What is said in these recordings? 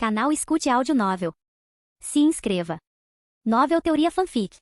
Canal Escute Áudio Novel. Se inscreva. Novel Teoria Fanfic.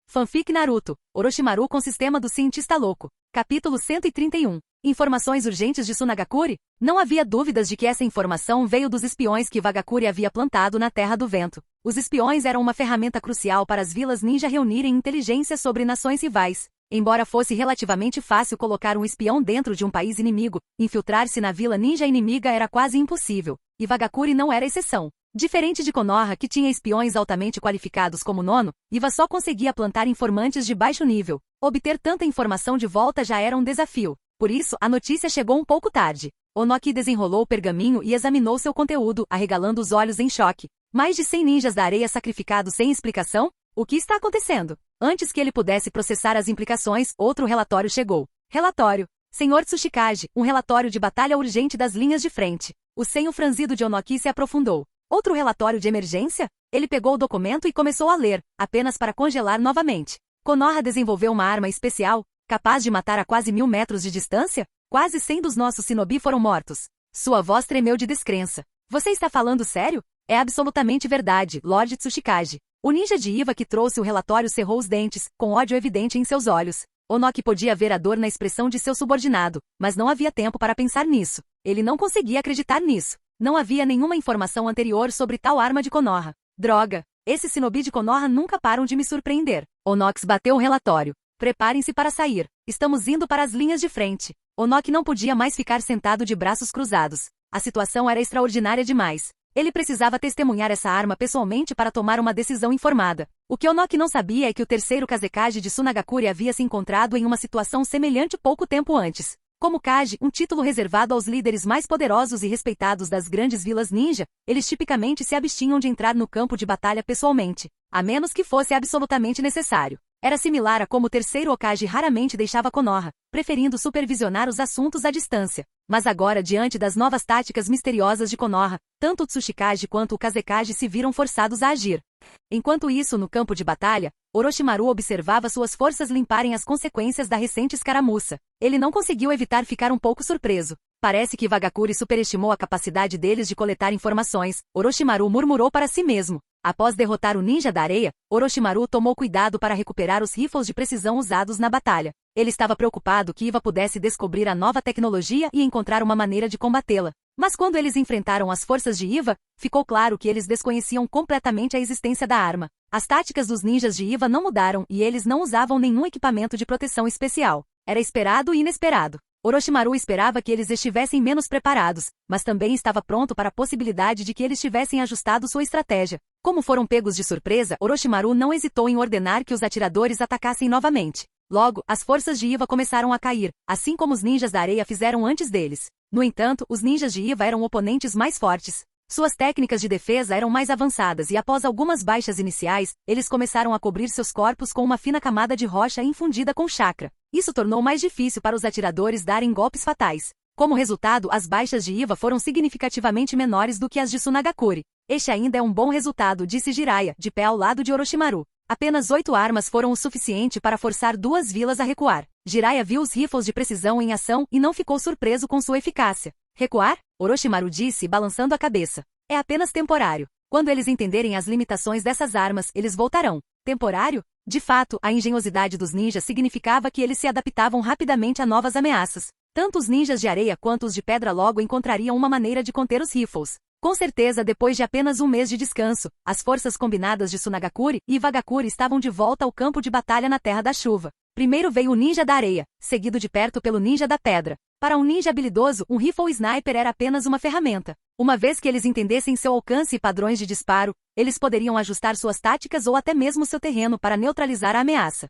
Fanfic Naruto, Orochimaru com sistema do cientista louco. Capítulo 131. Informações urgentes de Tsunagakure? Não havia dúvidas de que essa informação veio dos espiões que Vagakure havia plantado na Terra do Vento. Os espiões eram uma ferramenta crucial para as vilas ninja reunirem inteligência sobre nações rivais. Embora fosse relativamente fácil colocar um espião dentro de um país inimigo, infiltrar-se na vila ninja inimiga era quase impossível. E Vagakure não era exceção. Diferente de Konoha, que tinha espiões altamente qualificados como Nono, Iva só conseguia plantar informantes de baixo nível. Obter tanta informação de volta já era um desafio. Por isso, a notícia chegou um pouco tarde. Onoki desenrolou o pergaminho e examinou seu conteúdo, arregalando os olhos em choque. Mais de 100 ninjas da areia sacrificados sem explicação? O que está acontecendo? Antes que ele pudesse processar as implicações, outro relatório chegou. Relatório. Senhor Tsuchikage, um relatório de batalha urgente das linhas de frente. O senho franzido de Onoki se aprofundou. Outro relatório de emergência? Ele pegou o documento e começou a ler, apenas para congelar novamente. Konoha desenvolveu uma arma especial, capaz de matar a quase 1000 metros de distância? Quase 100 dos nossos shinobi foram mortos. Sua voz tremeu de descrença. Você está falando sério? É absolutamente verdade, Lord Tsuchikage. O ninja de Iva que trouxe o relatório cerrou os dentes, com ódio evidente em seus olhos. Onoki podia ver a dor na expressão de seu subordinado, mas não havia tempo para pensar nisso. Ele não conseguia acreditar nisso. Não havia nenhuma informação anterior sobre tal arma de Konoha. Droga! Esses shinobi de Konoha nunca param de me surpreender. Onoki bateu o relatório. Preparem-se para sair. Estamos indo para as linhas de frente. Onoki não podia mais ficar sentado de braços cruzados. A situação era extraordinária demais. Ele precisava testemunhar essa arma pessoalmente para tomar uma decisão informada. O que Onoki não sabia é que o terceiro Kazekage de Tsunagakure havia se encontrado em uma situação semelhante pouco tempo antes. Como Kage, um título reservado aos líderes mais poderosos e respeitados das grandes vilas ninja, eles tipicamente se abstinham de entrar no campo de batalha pessoalmente, a menos que fosse absolutamente necessário. Era similar a como o terceiro Hokage raramente deixava Konoha, preferindo supervisionar os assuntos à distância. Mas agora, diante das novas táticas misteriosas de Konoha, tanto o Tsuchikage quanto o Kazekage se viram forçados a agir. Enquanto isso, no campo de batalha, Orochimaru observava suas forças limparem as consequências da recente escaramuça. Ele não conseguiu evitar ficar um pouco surpreso. Parece que Vagakure superestimou a capacidade deles de coletar informações, Orochimaru murmurou para si mesmo. Após derrotar o ninja da areia, Orochimaru tomou cuidado para recuperar os rifles de precisão usados na batalha. Ele estava preocupado que Iva pudesse descobrir a nova tecnologia e encontrar uma maneira de combatê-la. Mas quando eles enfrentaram as forças de Iva, ficou claro que eles desconheciam completamente a existência da arma. As táticas dos ninjas de Iva não mudaram e eles não usavam nenhum equipamento de proteção especial. Era esperado e inesperado. Orochimaru esperava que eles estivessem menos preparados, mas também estava pronto para a possibilidade de que eles tivessem ajustado sua estratégia. Como foram pegos de surpresa, Orochimaru não hesitou em ordenar que os atiradores atacassem novamente. Logo, as forças de Iva começaram a cair, assim como os ninjas da areia fizeram antes deles. No entanto, os ninjas de Iva eram oponentes mais fortes. Suas técnicas de defesa eram mais avançadas e após algumas baixas iniciais, eles começaram a cobrir seus corpos com uma fina camada de rocha infundida com chakra. Isso tornou mais difícil para os atiradores darem golpes fatais. Como resultado, as baixas de Iva foram significativamente menores do que as de Tsunagakure. Este ainda é um bom resultado, disse Jiraiya, de pé ao lado de Orochimaru. Apenas 8 armas foram o suficiente para forçar 2 vilas a recuar. Jiraiya viu os rifles de precisão em ação e não ficou surpreso com sua eficácia. Recuar? Orochimaru disse, balançando a cabeça. É apenas temporário. Quando eles entenderem as limitações dessas armas, eles voltarão. Temporário? De fato, a engenhosidade dos ninjas significava que eles se adaptavam rapidamente a novas ameaças. Tanto os ninjas de areia quanto os de pedra logo encontrariam uma maneira de conter os rifles. Com certeza, depois de apenas um mês de descanso, as forças combinadas de Tsunagakure e Vagakure estavam de volta ao campo de batalha na Terra da Chuva. Primeiro veio o ninja da areia, seguido de perto pelo ninja da pedra. Para um ninja habilidoso, um rifle sniper era apenas uma ferramenta. Uma vez que eles entendessem seu alcance e padrões de disparo, eles poderiam ajustar suas táticas ou até mesmo seu terreno para neutralizar a ameaça.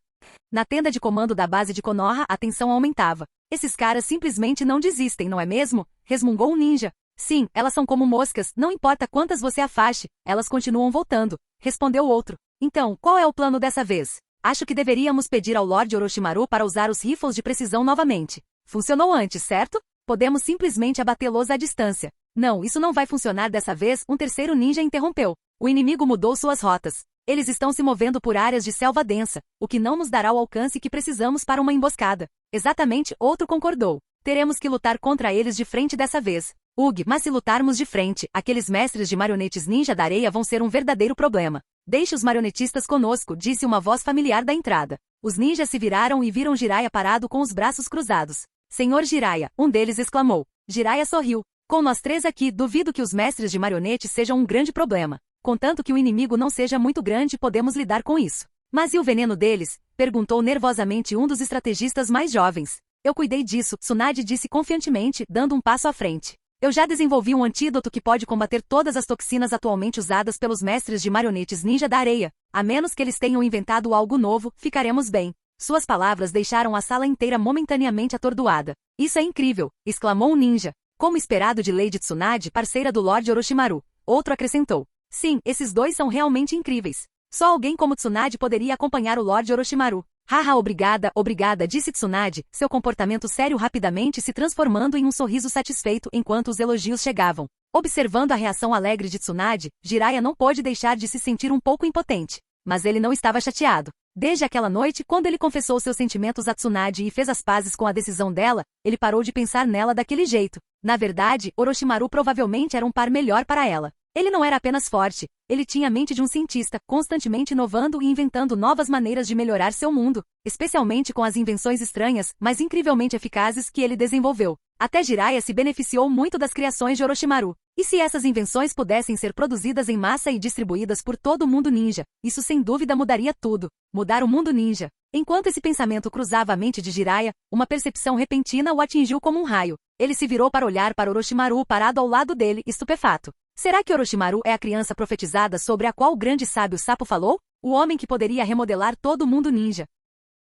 Na tenda de comando da base de Konoha, a tensão aumentava. Esses caras simplesmente não desistem, não é mesmo? Resmungou um ninja. Sim, elas são como moscas, não importa quantas você afaste, elas continuam voltando, respondeu outro. Então, qual é o plano dessa vez? Acho que deveríamos pedir ao Lord Orochimaru para usar os rifles de precisão novamente. Funcionou antes, certo? Podemos simplesmente abatê-los à distância. Não, isso não vai funcionar dessa vez, um terceiro ninja interrompeu. O inimigo mudou suas rotas. Eles estão se movendo por áreas de selva densa, o que não nos dará o alcance que precisamos para uma emboscada. Exatamente, outro concordou. Teremos que lutar contra eles de frente dessa vez. Mas se lutarmos de frente, aqueles mestres de marionetes ninja da areia vão ser um verdadeiro problema. Deixe os marionetistas conosco, disse uma voz familiar da entrada. Os ninjas se viraram e viram Jiraiya parado com os braços cruzados. Senhor Jiraiya, um deles exclamou. Jiraiya sorriu. Com nós três aqui, duvido que os mestres de marionetes sejam um grande problema. Contanto que o inimigo não seja muito grande, podemos lidar com isso. Mas e o veneno deles? Perguntou nervosamente um dos estrategistas mais jovens. Eu cuidei disso, Tsunade disse confiantemente, dando um passo à frente. Eu já desenvolvi um antídoto que pode combater todas as toxinas atualmente usadas pelos mestres de marionetes ninja da areia. A menos que eles tenham inventado algo novo, ficaremos bem. Suas palavras deixaram a sala inteira momentaneamente atordoada. Isso é incrível, exclamou um ninja. Como esperado de Lady Tsunade, parceira do Lord Orochimaru. Outro acrescentou. Sim, esses dois são realmente incríveis. Só alguém como Tsunade poderia acompanhar o Lord Orochimaru. Haha, obrigada, disse Tsunade, seu comportamento sério rapidamente se transformando em um sorriso satisfeito enquanto os elogios chegavam. Observando a reação alegre de Tsunade, Jiraiya não pôde deixar de se sentir um pouco impotente. Mas ele não estava chateado. Desde aquela noite, quando ele confessou seus sentimentos a Tsunade e fez as pazes com a decisão dela, ele parou de pensar nela daquele jeito. Na verdade, Orochimaru provavelmente era um par melhor para ela. Ele não era apenas forte, ele tinha a mente de um cientista, constantemente inovando e inventando novas maneiras de melhorar seu mundo, especialmente com as invenções estranhas, mas incrivelmente eficazes que ele desenvolveu. Até Jiraiya se beneficiou muito das criações de Orochimaru. E se essas invenções pudessem ser produzidas em massa e distribuídas por todo o mundo ninja, isso sem dúvida mudaria tudo. Mudar o mundo ninja. Enquanto esse pensamento cruzava a mente de Jiraiya, uma percepção repentina o atingiu como um raio. Ele se virou para olhar para Orochimaru parado ao lado dele, estupefato. Será que Orochimaru é a criança profetizada sobre a qual o grande sábio sapo falou? O homem que poderia remodelar todo o mundo ninja.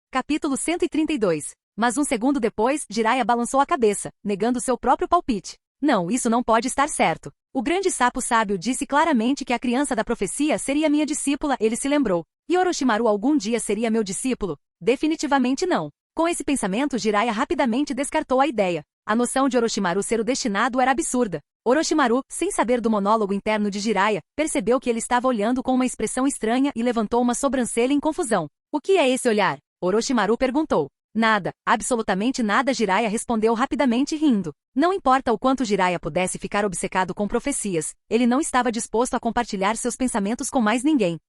Capítulo 132. Mas um segundo depois, Jiraiya balançou a cabeça, negando seu próprio palpite. Não, isso não pode estar certo. O grande sapo sábio disse claramente que a criança da profecia seria minha discípula, ele se lembrou. E Orochimaru algum dia seria meu discípulo? Definitivamente não. Com esse pensamento, Jiraiya rapidamente descartou a ideia. A noção de Orochimaru ser o destinado era absurda. Orochimaru, sem saber do monólogo interno de Jiraiya, percebeu que ele estava olhando com uma expressão estranha e levantou uma sobrancelha em confusão. O que é esse olhar? Orochimaru perguntou. Nada, absolutamente nada, Jiraiya respondeu rapidamente rindo. Não importa o quanto Jiraiya pudesse ficar obcecado com profecias, ele não estava disposto a compartilhar seus pensamentos com mais ninguém.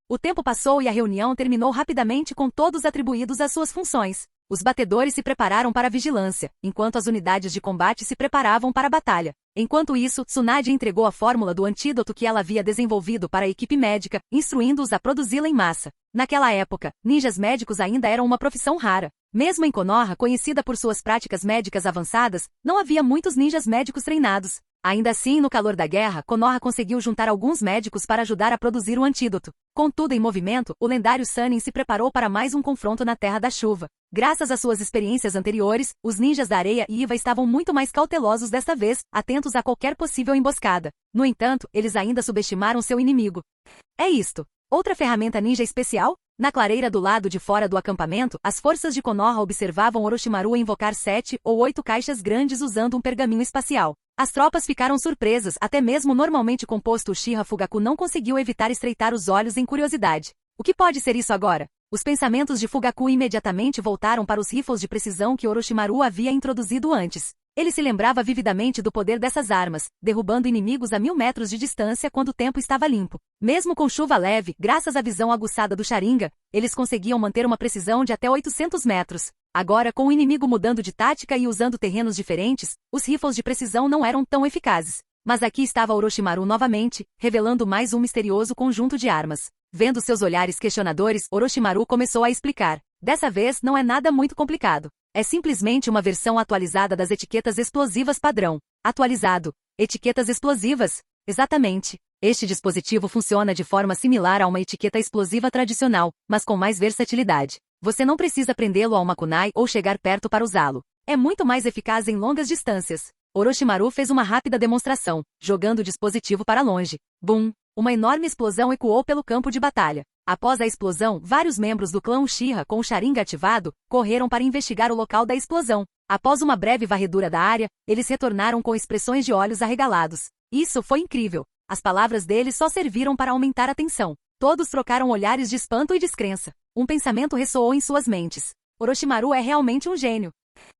O tempo passou e a reunião terminou rapidamente com todos atribuídos às suas funções. Os batedores se prepararam para a vigilância, enquanto as unidades de combate se preparavam para a batalha. Enquanto isso, Tsunade entregou a fórmula do antídoto que ela havia desenvolvido para a equipe médica, instruindo-os a produzi-la em massa. Naquela época, ninjas médicos ainda eram uma profissão rara. Mesmo em Konoha, conhecida por suas práticas médicas avançadas, não havia muitos ninjas médicos treinados. Ainda assim, no calor da guerra, Konoha conseguiu juntar alguns médicos para ajudar a produzir o antídoto. Contudo, em movimento, o lendário Sannin se preparou para mais um confronto na Terra da Chuva. Graças às suas experiências anteriores, os ninjas da areia e Iva estavam muito mais cautelosos desta vez, atentos a qualquer possível emboscada. No entanto, eles ainda subestimaram seu inimigo. É isto. Outra ferramenta ninja especial? Na clareira do lado de fora do acampamento, as forças de Konoha observavam Orochimaru invocar 7 ou 8 caixas grandes usando um pergaminho espacial. As tropas ficaram surpresas, até mesmo o normalmente composto Uchiha Fugaku não conseguiu evitar estreitar os olhos em curiosidade. O que pode ser isso agora? Os pensamentos de Fugaku imediatamente voltaram para os rifles de precisão que Orochimaru havia introduzido antes. Ele se lembrava vividamente do poder dessas armas, derrubando inimigos a 1000 metros de distância quando o tempo estava limpo. Mesmo com chuva leve, graças à visão aguçada do Sharingan, eles conseguiam manter uma precisão de até 800 metros. Agora, com o inimigo mudando de tática e usando terrenos diferentes, os rifles de precisão não eram tão eficazes. Mas aqui estava Orochimaru novamente, revelando mais um misterioso conjunto de armas. Vendo seus olhares questionadores, Orochimaru começou a explicar. Dessa vez, não é nada muito complicado. É simplesmente uma versão atualizada das etiquetas explosivas padrão. Atualizado. Etiquetas explosivas. Exatamente. Este dispositivo funciona de forma similar a uma etiqueta explosiva tradicional, mas com mais versatilidade. Você não precisa prendê-lo a uma kunai ou chegar perto para usá-lo. É muito mais eficaz em longas distâncias. Orochimaru fez uma rápida demonstração, jogando o dispositivo para longe. Bum! Uma enorme explosão ecoou pelo campo de batalha. Após a explosão, vários membros do clã Uchiha, com o Sharingan ativado, correram para investigar o local da explosão. Após uma breve varredura da área, eles retornaram com expressões de olhos arregalados. Isso foi incrível. As palavras deles só serviram para aumentar a tensão. Todos trocaram olhares de espanto e descrença. Um pensamento ressoou em suas mentes. Orochimaru é realmente um gênio.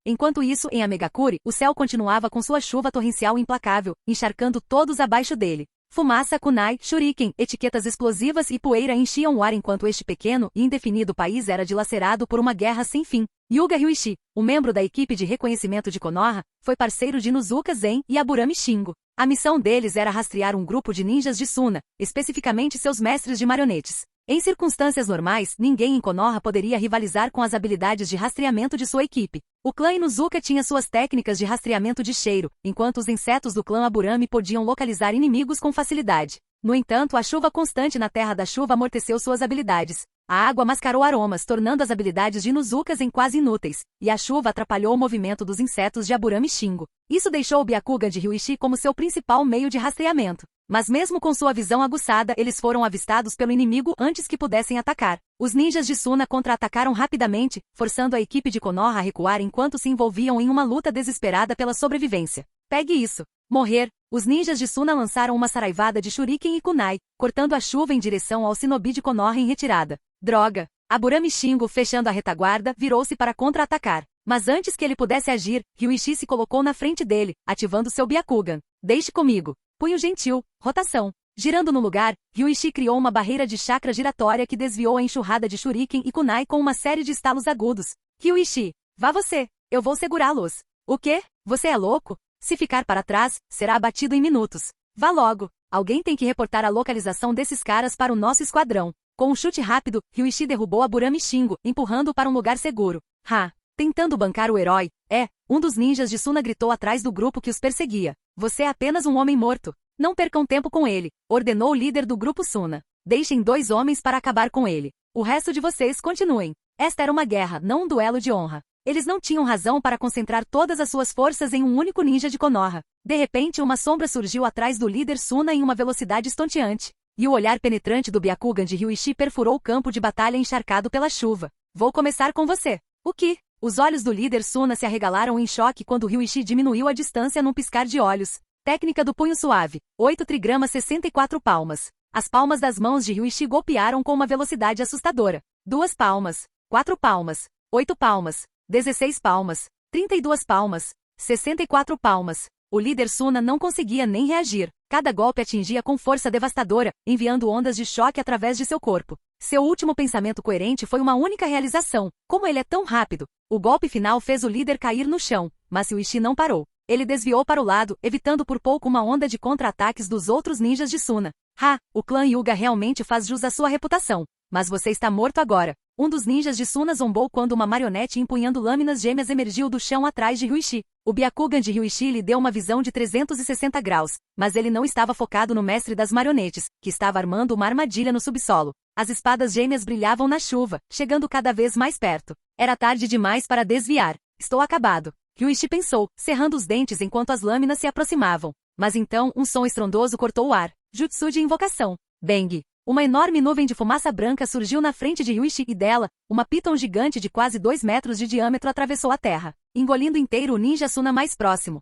Enquanto isso, em Amegakure, o céu continuava com sua chuva torrencial implacável, encharcando todos abaixo dele. Fumaça, kunai, shuriken, etiquetas explosivas e poeira enchiam o ar enquanto este pequeno e indefinido país era dilacerado por uma guerra sem fim. Yuga Ryuichi, o membro da equipe de reconhecimento de Konoha, foi parceiro de Inuzuka Zen e Aburami Shingo. A missão deles era rastrear um grupo de ninjas de Suna, especificamente seus mestres de marionetes. Em circunstâncias normais, ninguém em Konoha poderia rivalizar com as habilidades de rastreamento de sua equipe. O clã Inuzuka tinha suas técnicas de rastreamento de cheiro, enquanto os insetos do clã Aburami podiam localizar inimigos com facilidade. No entanto, a chuva constante na Terra da Chuva amorteceu suas habilidades. A água mascarou aromas, tornando as habilidades de Inuzukas em quase inúteis, e a chuva atrapalhou o movimento dos insetos de Aburami Shingo. Isso deixou o Byakugan de Ryuichi como seu principal meio de rastreamento. Mas mesmo com sua visão aguçada, eles foram avistados pelo inimigo antes que pudessem atacar. Os ninjas de Suna contra-atacaram rapidamente, forçando a equipe de Konoha a recuar enquanto se envolviam em uma luta desesperada pela sobrevivência. Pegue isso. Morrer. Os ninjas de Suna lançaram uma saraivada de shuriken e kunai, cortando a chuva em direção ao shinobi de Konoha em retirada. Droga! Aburami Shingo, fechando a retaguarda, virou-se para contra-atacar. Mas antes que ele pudesse agir, Ryuichi se colocou na frente dele, ativando seu Byakugan. Deixe comigo. Punho gentil. Rotação. Girando no lugar, Ryuichi criou uma barreira de chakra giratória que desviou a enxurrada de shuriken e kunai com uma série de estalos agudos. Ryuichi, vá você. Eu vou segurá-los. O quê? Você é louco? Se ficar para trás, será abatido em minutos. Vá logo. Alguém tem que reportar a localização desses caras para o nosso esquadrão. Com um chute rápido, Ryuichi derrubou Aburami Shingo, empurrando-o para um lugar seguro. Tentando bancar o herói, um dos ninjas de Suna gritou atrás do grupo que os perseguia. Você é apenas um homem morto. Não percam tempo com ele, ordenou o líder do grupo Suna. Deixem 2 homens para acabar com ele. O resto de vocês continuem. Esta era uma guerra, não um duelo de honra. Eles não tinham razão para concentrar todas as suas forças em um único ninja de Konoha. De repente, uma sombra surgiu atrás do líder Suna em uma velocidade estonteante. E o olhar penetrante do Byakugan de Ryuichi perfurou o campo de batalha encharcado pela chuva. Vou começar com você. O que? Os olhos do líder Suna se arregalaram em choque quando Ryuichi diminuiu a distância num piscar de olhos. Técnica do punho suave. 8 trigramas 64 palmas. As palmas das mãos de Ryuichi golpearam com uma velocidade assustadora. 2 palmas. 4 palmas. 8 palmas. 16 palmas. 32 palmas. 64 palmas. O líder Suna não conseguia nem reagir. Cada golpe atingia com força devastadora, enviando ondas de choque através de seu corpo. Seu último pensamento coerente foi uma única realização. Como ele é tão rápido? O golpe final fez o líder cair no chão, mas Ryuichi não parou. Ele desviou para o lado, evitando por pouco uma onda de contra-ataques dos outros ninjas de Suna. O clã Hyuga realmente faz jus à sua reputação. Mas você está morto agora. Um dos ninjas de Suna zombou quando uma marionete empunhando lâminas gêmeas emergiu do chão atrás de Ryuichi. O Byakugan de Ryuichi lhe deu uma visão de 360 graus, mas ele não estava focado no mestre das marionetes, que estava armando uma armadilha no subsolo. As espadas gêmeas brilhavam na chuva, chegando cada vez mais perto. Era tarde demais para desviar. Estou acabado. Ryuichi pensou, cerrando os dentes enquanto as lâminas se aproximavam. Mas então, um som estrondoso cortou o ar. Jutsu de invocação. Bang! Uma enorme nuvem de fumaça branca surgiu na frente de Ryuichi e dela, uma piton gigante de quase 2 metros de diâmetro atravessou a terra, engolindo inteiro o ninja Suna mais próximo.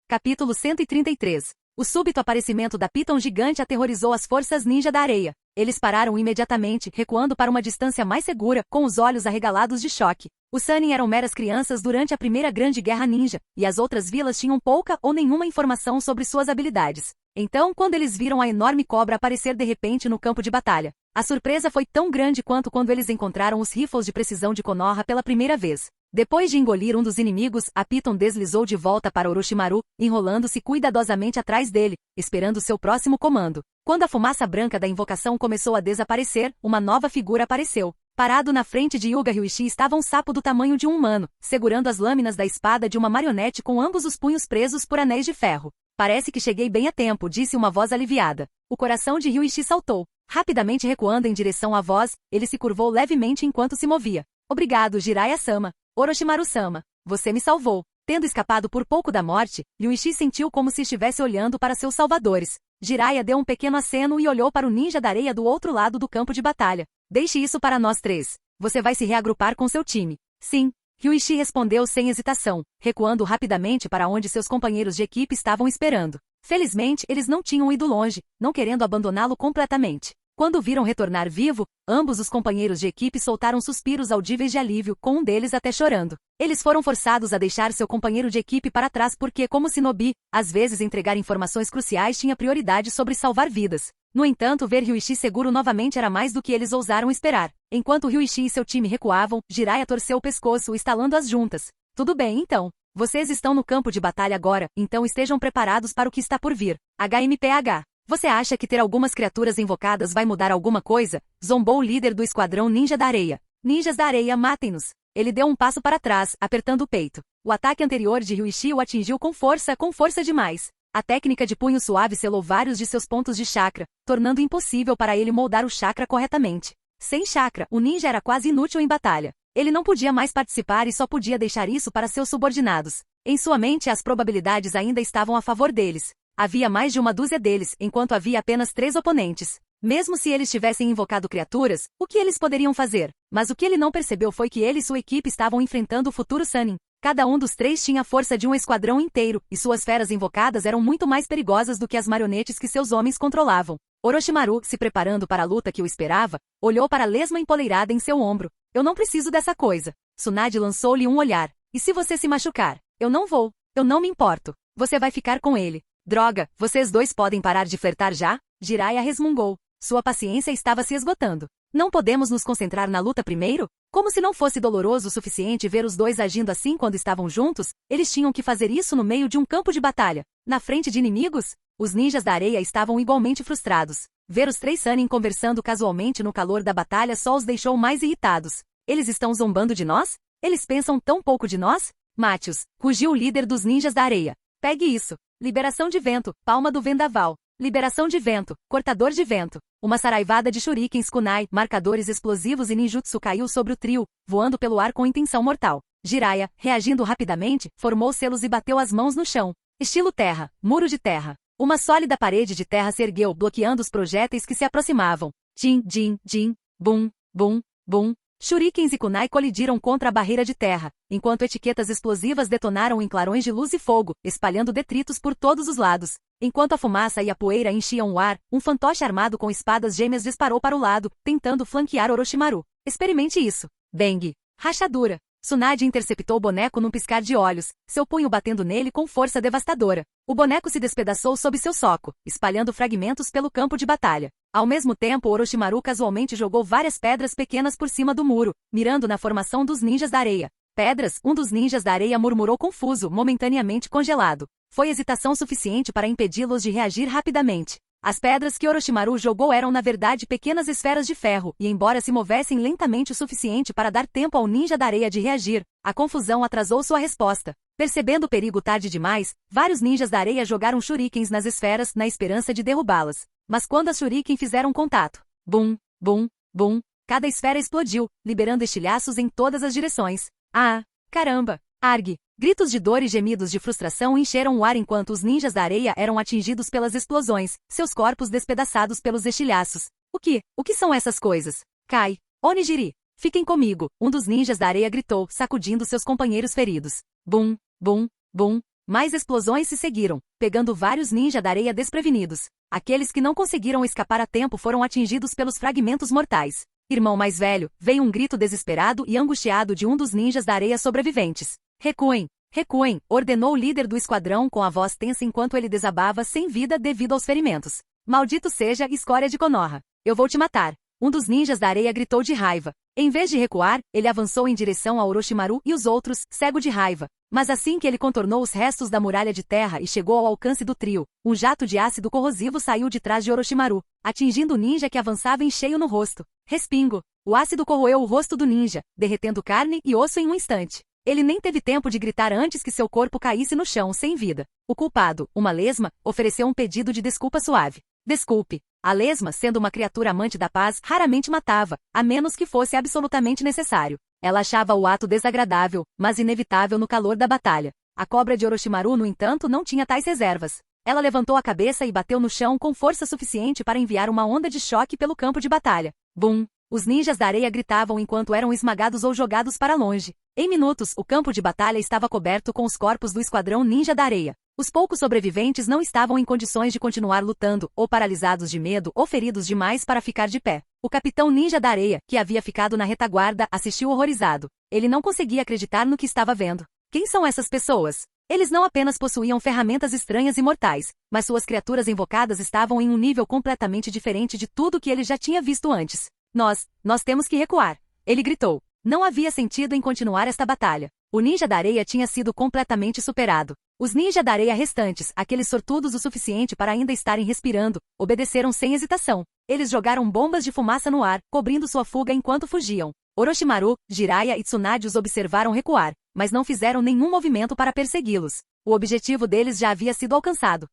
Capítulo 133. O súbito aparecimento da piton gigante aterrorizou as forças ninja da areia. Eles pararam imediatamente, recuando para uma distância mais segura, com os olhos arregalados de choque. Os Sannin eram meras crianças durante a primeira grande guerra ninja, e as outras vilas tinham pouca ou nenhuma informação sobre suas habilidades. Então, quando eles viram a enorme cobra aparecer de repente no campo de batalha, a surpresa foi tão grande quanto quando eles encontraram os rifles de precisão de Konoha pela primeira vez. Depois de engolir um dos inimigos, a piton deslizou de volta para Orochimaru, enrolando-se cuidadosamente atrás dele, esperando seu próximo comando. Quando a fumaça branca da invocação começou a desaparecer, uma nova figura apareceu. Parado na frente de Yuga Ryuichi estava um sapo do tamanho de um humano, segurando as lâminas da espada de uma marionete com ambos os punhos presos por anéis de ferro. Parece que cheguei bem a tempo, disse uma voz aliviada. O coração de Ryuichi saltou. Rapidamente recuando em direção à voz, ele se curvou levemente enquanto se movia. Obrigado, Jiraiya-sama. Orochimaru-sama. Você me salvou. Tendo escapado por pouco da morte, Ryuichi sentiu como se estivesse olhando para seus salvadores. Jiraiya deu um pequeno aceno e olhou para o ninja da areia do outro lado do campo de batalha. Deixe isso para nós 3. Você vai se reagrupar com seu time. Sim. Ryuichi respondeu sem hesitação, recuando rapidamente para onde seus companheiros de equipe estavam esperando. Felizmente, eles não tinham ido longe, não querendo abandoná-lo completamente. Quando o viram retornar vivo, ambos os companheiros de equipe soltaram suspiros audíveis de alívio, com um deles até chorando. Eles foram forçados a deixar seu companheiro de equipe para trás porque, como Shinobi, às vezes entregar informações cruciais tinha prioridade sobre salvar vidas. No entanto, ver Ryuichi seguro novamente era mais do que eles ousaram esperar. Enquanto Ryuichi e seu time recuavam, Jiraiya torceu o pescoço, estalando as juntas. Tudo bem, então. Vocês estão no campo de batalha agora, então estejam preparados para o que está por vir. HMPH. Você acha que ter algumas criaturas invocadas vai mudar alguma coisa? Zombou o líder do esquadrão Ninja da Areia. Ninjas da Areia, matem-nos. Ele deu um passo para trás, apertando o peito. O ataque anterior de Ryuichi o atingiu com força demais. A técnica de punho suave selou vários de seus pontos de chakra, tornando impossível para ele moldar o chakra corretamente. Sem chakra, o ninja era quase inútil em batalha. Ele não podia mais participar e só podia deixar isso para seus subordinados. Em sua mente, as probabilidades ainda estavam a favor deles. Havia mais de uma dúzia deles, enquanto havia apenas 3 oponentes. Mesmo se eles tivessem invocado criaturas, o que eles poderiam fazer? Mas o que ele não percebeu foi que ele e sua equipe estavam enfrentando o futuro Sannin. Cada um dos 3 tinha a força de um esquadrão inteiro, e suas feras invocadas eram muito mais perigosas do que as marionetes que seus homens controlavam. Orochimaru, se preparando para a luta que o esperava, olhou para a lesma empoleirada em seu ombro. Eu não preciso dessa coisa. Tsunade lançou-lhe um olhar. E se você se machucar? Eu não vou. Eu não me importo. Você vai ficar com ele. Droga, vocês dois podem parar de flertar já? Jiraiya resmungou. Sua paciência estava se esgotando. Não podemos nos concentrar na luta primeiro? Como se não fosse doloroso o suficiente ver os dois agindo assim quando estavam juntos, eles tinham que fazer isso no meio de um campo de batalha. Na frente de inimigos? Os ninjas da areia estavam igualmente frustrados. Ver os 3 Sannin conversando casualmente no calor da batalha só os deixou mais irritados. Eles estão zombando de nós? Eles pensam tão pouco de nós? Mate-os, rugiu o líder dos ninjas da areia. Pegue isso. Liberação de vento, palma do vendaval. Liberação de vento, cortador de vento. Uma saraivada de shurikens, kunai, marcadores explosivos e ninjutsu caiu sobre o trio, voando pelo ar com intenção mortal. Jiraiya, reagindo rapidamente, formou selos e bateu as mãos no chão. Estilo terra, muro de terra. Uma sólida parede de terra se ergueu, bloqueando os projéteis que se aproximavam. Jin, jin, jin, bum, bum, bum. Shurikens e kunai colidiram contra a barreira de terra, enquanto etiquetas explosivas detonaram em clarões de luz e fogo, espalhando detritos por todos os lados. Enquanto a fumaça e a poeira enchiam o ar, um fantoche armado com espadas gêmeas disparou para o lado, tentando flanquear Orochimaru. Experimente isso. Bang. Rachadura. Tsunade interceptou o boneco num piscar de olhos, seu punho batendo nele com força devastadora. O boneco se despedaçou sob seu soco, espalhando fragmentos pelo campo de batalha. Ao mesmo tempo, Orochimaru casualmente jogou várias pedras pequenas por cima do muro, mirando na formação dos ninjas da areia. Pedras, um dos ninjas da areia murmurou confuso, momentaneamente congelado. Foi hesitação suficiente para impedi-los de reagir rapidamente. As pedras que Orochimaru jogou eram na verdade pequenas esferas de ferro, e embora se movessem lentamente o suficiente para dar tempo ao ninja da areia de reagir, a confusão atrasou sua resposta. Percebendo o perigo tarde demais, vários ninjas da areia jogaram shurikens nas esferas na esperança de derrubá-las. Mas quando as shuriken fizeram contato, bum, bum, bum, cada esfera explodiu, liberando estilhaços em todas as direções. Ah, caramba! Arg! Gritos de dor e gemidos de frustração encheram o ar enquanto os ninjas da areia eram atingidos pelas explosões, seus corpos despedaçados pelos estilhaços. O que são essas coisas? Kai! Onigiri! Fiquem comigo! Um dos ninjas da areia gritou, sacudindo seus companheiros feridos. Bum, bum, bum. Mais explosões se seguiram, pegando vários ninjas da areia desprevenidos. Aqueles que não conseguiram escapar a tempo foram atingidos pelos fragmentos mortais. Irmão mais velho, veio um grito desesperado e angustiado de um dos ninjas da areia sobreviventes. Recuem! Recuem! Ordenou o líder do esquadrão com a voz tensa enquanto ele desabava sem vida devido aos ferimentos. Maldito seja, escória de Konoha! Eu vou te matar! Um dos ninjas da areia gritou de raiva. Em vez de recuar, ele avançou em direção a Orochimaru e os outros, cego de raiva. Mas assim que ele contornou os restos da muralha de terra e chegou ao alcance do trio, um jato de ácido corrosivo saiu de trás de Orochimaru, atingindo o ninja que avançava em cheio no rosto. Respingo. O ácido corroeu o rosto do ninja, derretendo carne e osso em um instante. Ele nem teve tempo de gritar antes que seu corpo caísse no chão sem vida. O culpado, uma lesma, ofereceu um pedido de desculpa suave. Desculpe. A lesma, sendo uma criatura amante da paz, raramente matava, a menos que fosse absolutamente necessário. Ela achava o ato desagradável, mas inevitável no calor da batalha. A cobra de Orochimaru, no entanto, não tinha tais reservas. Ela levantou a cabeça e bateu no chão com força suficiente para enviar uma onda de choque pelo campo de batalha. Bum! Os ninjas da areia gritavam enquanto eram esmagados ou jogados para longe. Em minutos, o campo de batalha estava coberto com os corpos do esquadrão ninja da areia. Os poucos sobreviventes não estavam em condições de continuar lutando, ou paralisados de medo ou feridos demais para ficar de pé. O capitão ninja da areia, que havia ficado na retaguarda, assistiu horrorizado. Ele não conseguia acreditar no que estava vendo. Quem são essas pessoas? Eles não apenas possuíam ferramentas estranhas e mortais, mas suas criaturas invocadas estavam em um nível completamente diferente de tudo que ele já tinha visto antes. Nós temos que recuar. Ele gritou. Não havia sentido em continuar esta batalha. O ninja da areia tinha sido completamente superado. Os ninja da areia restantes, aqueles sortudos o suficiente para ainda estarem respirando, obedeceram sem hesitação. Eles jogaram bombas de fumaça no ar, cobrindo sua fuga enquanto fugiam. Orochimaru, Jiraiya e Tsunade os observaram recuar, mas não fizeram nenhum movimento para persegui-los. O objetivo deles já havia sido alcançado.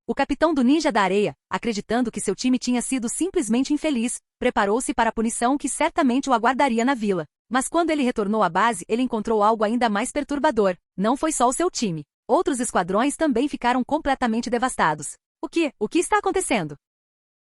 O capitão do ninja da areia, acreditando que seu time tinha sido simplesmente infeliz, preparou-se para a punição que certamente o aguardaria na vila. Mas quando ele retornou à base, ele encontrou algo ainda mais perturbador. Não foi só o seu time. Outros esquadrões também ficaram completamente devastados. O que está acontecendo?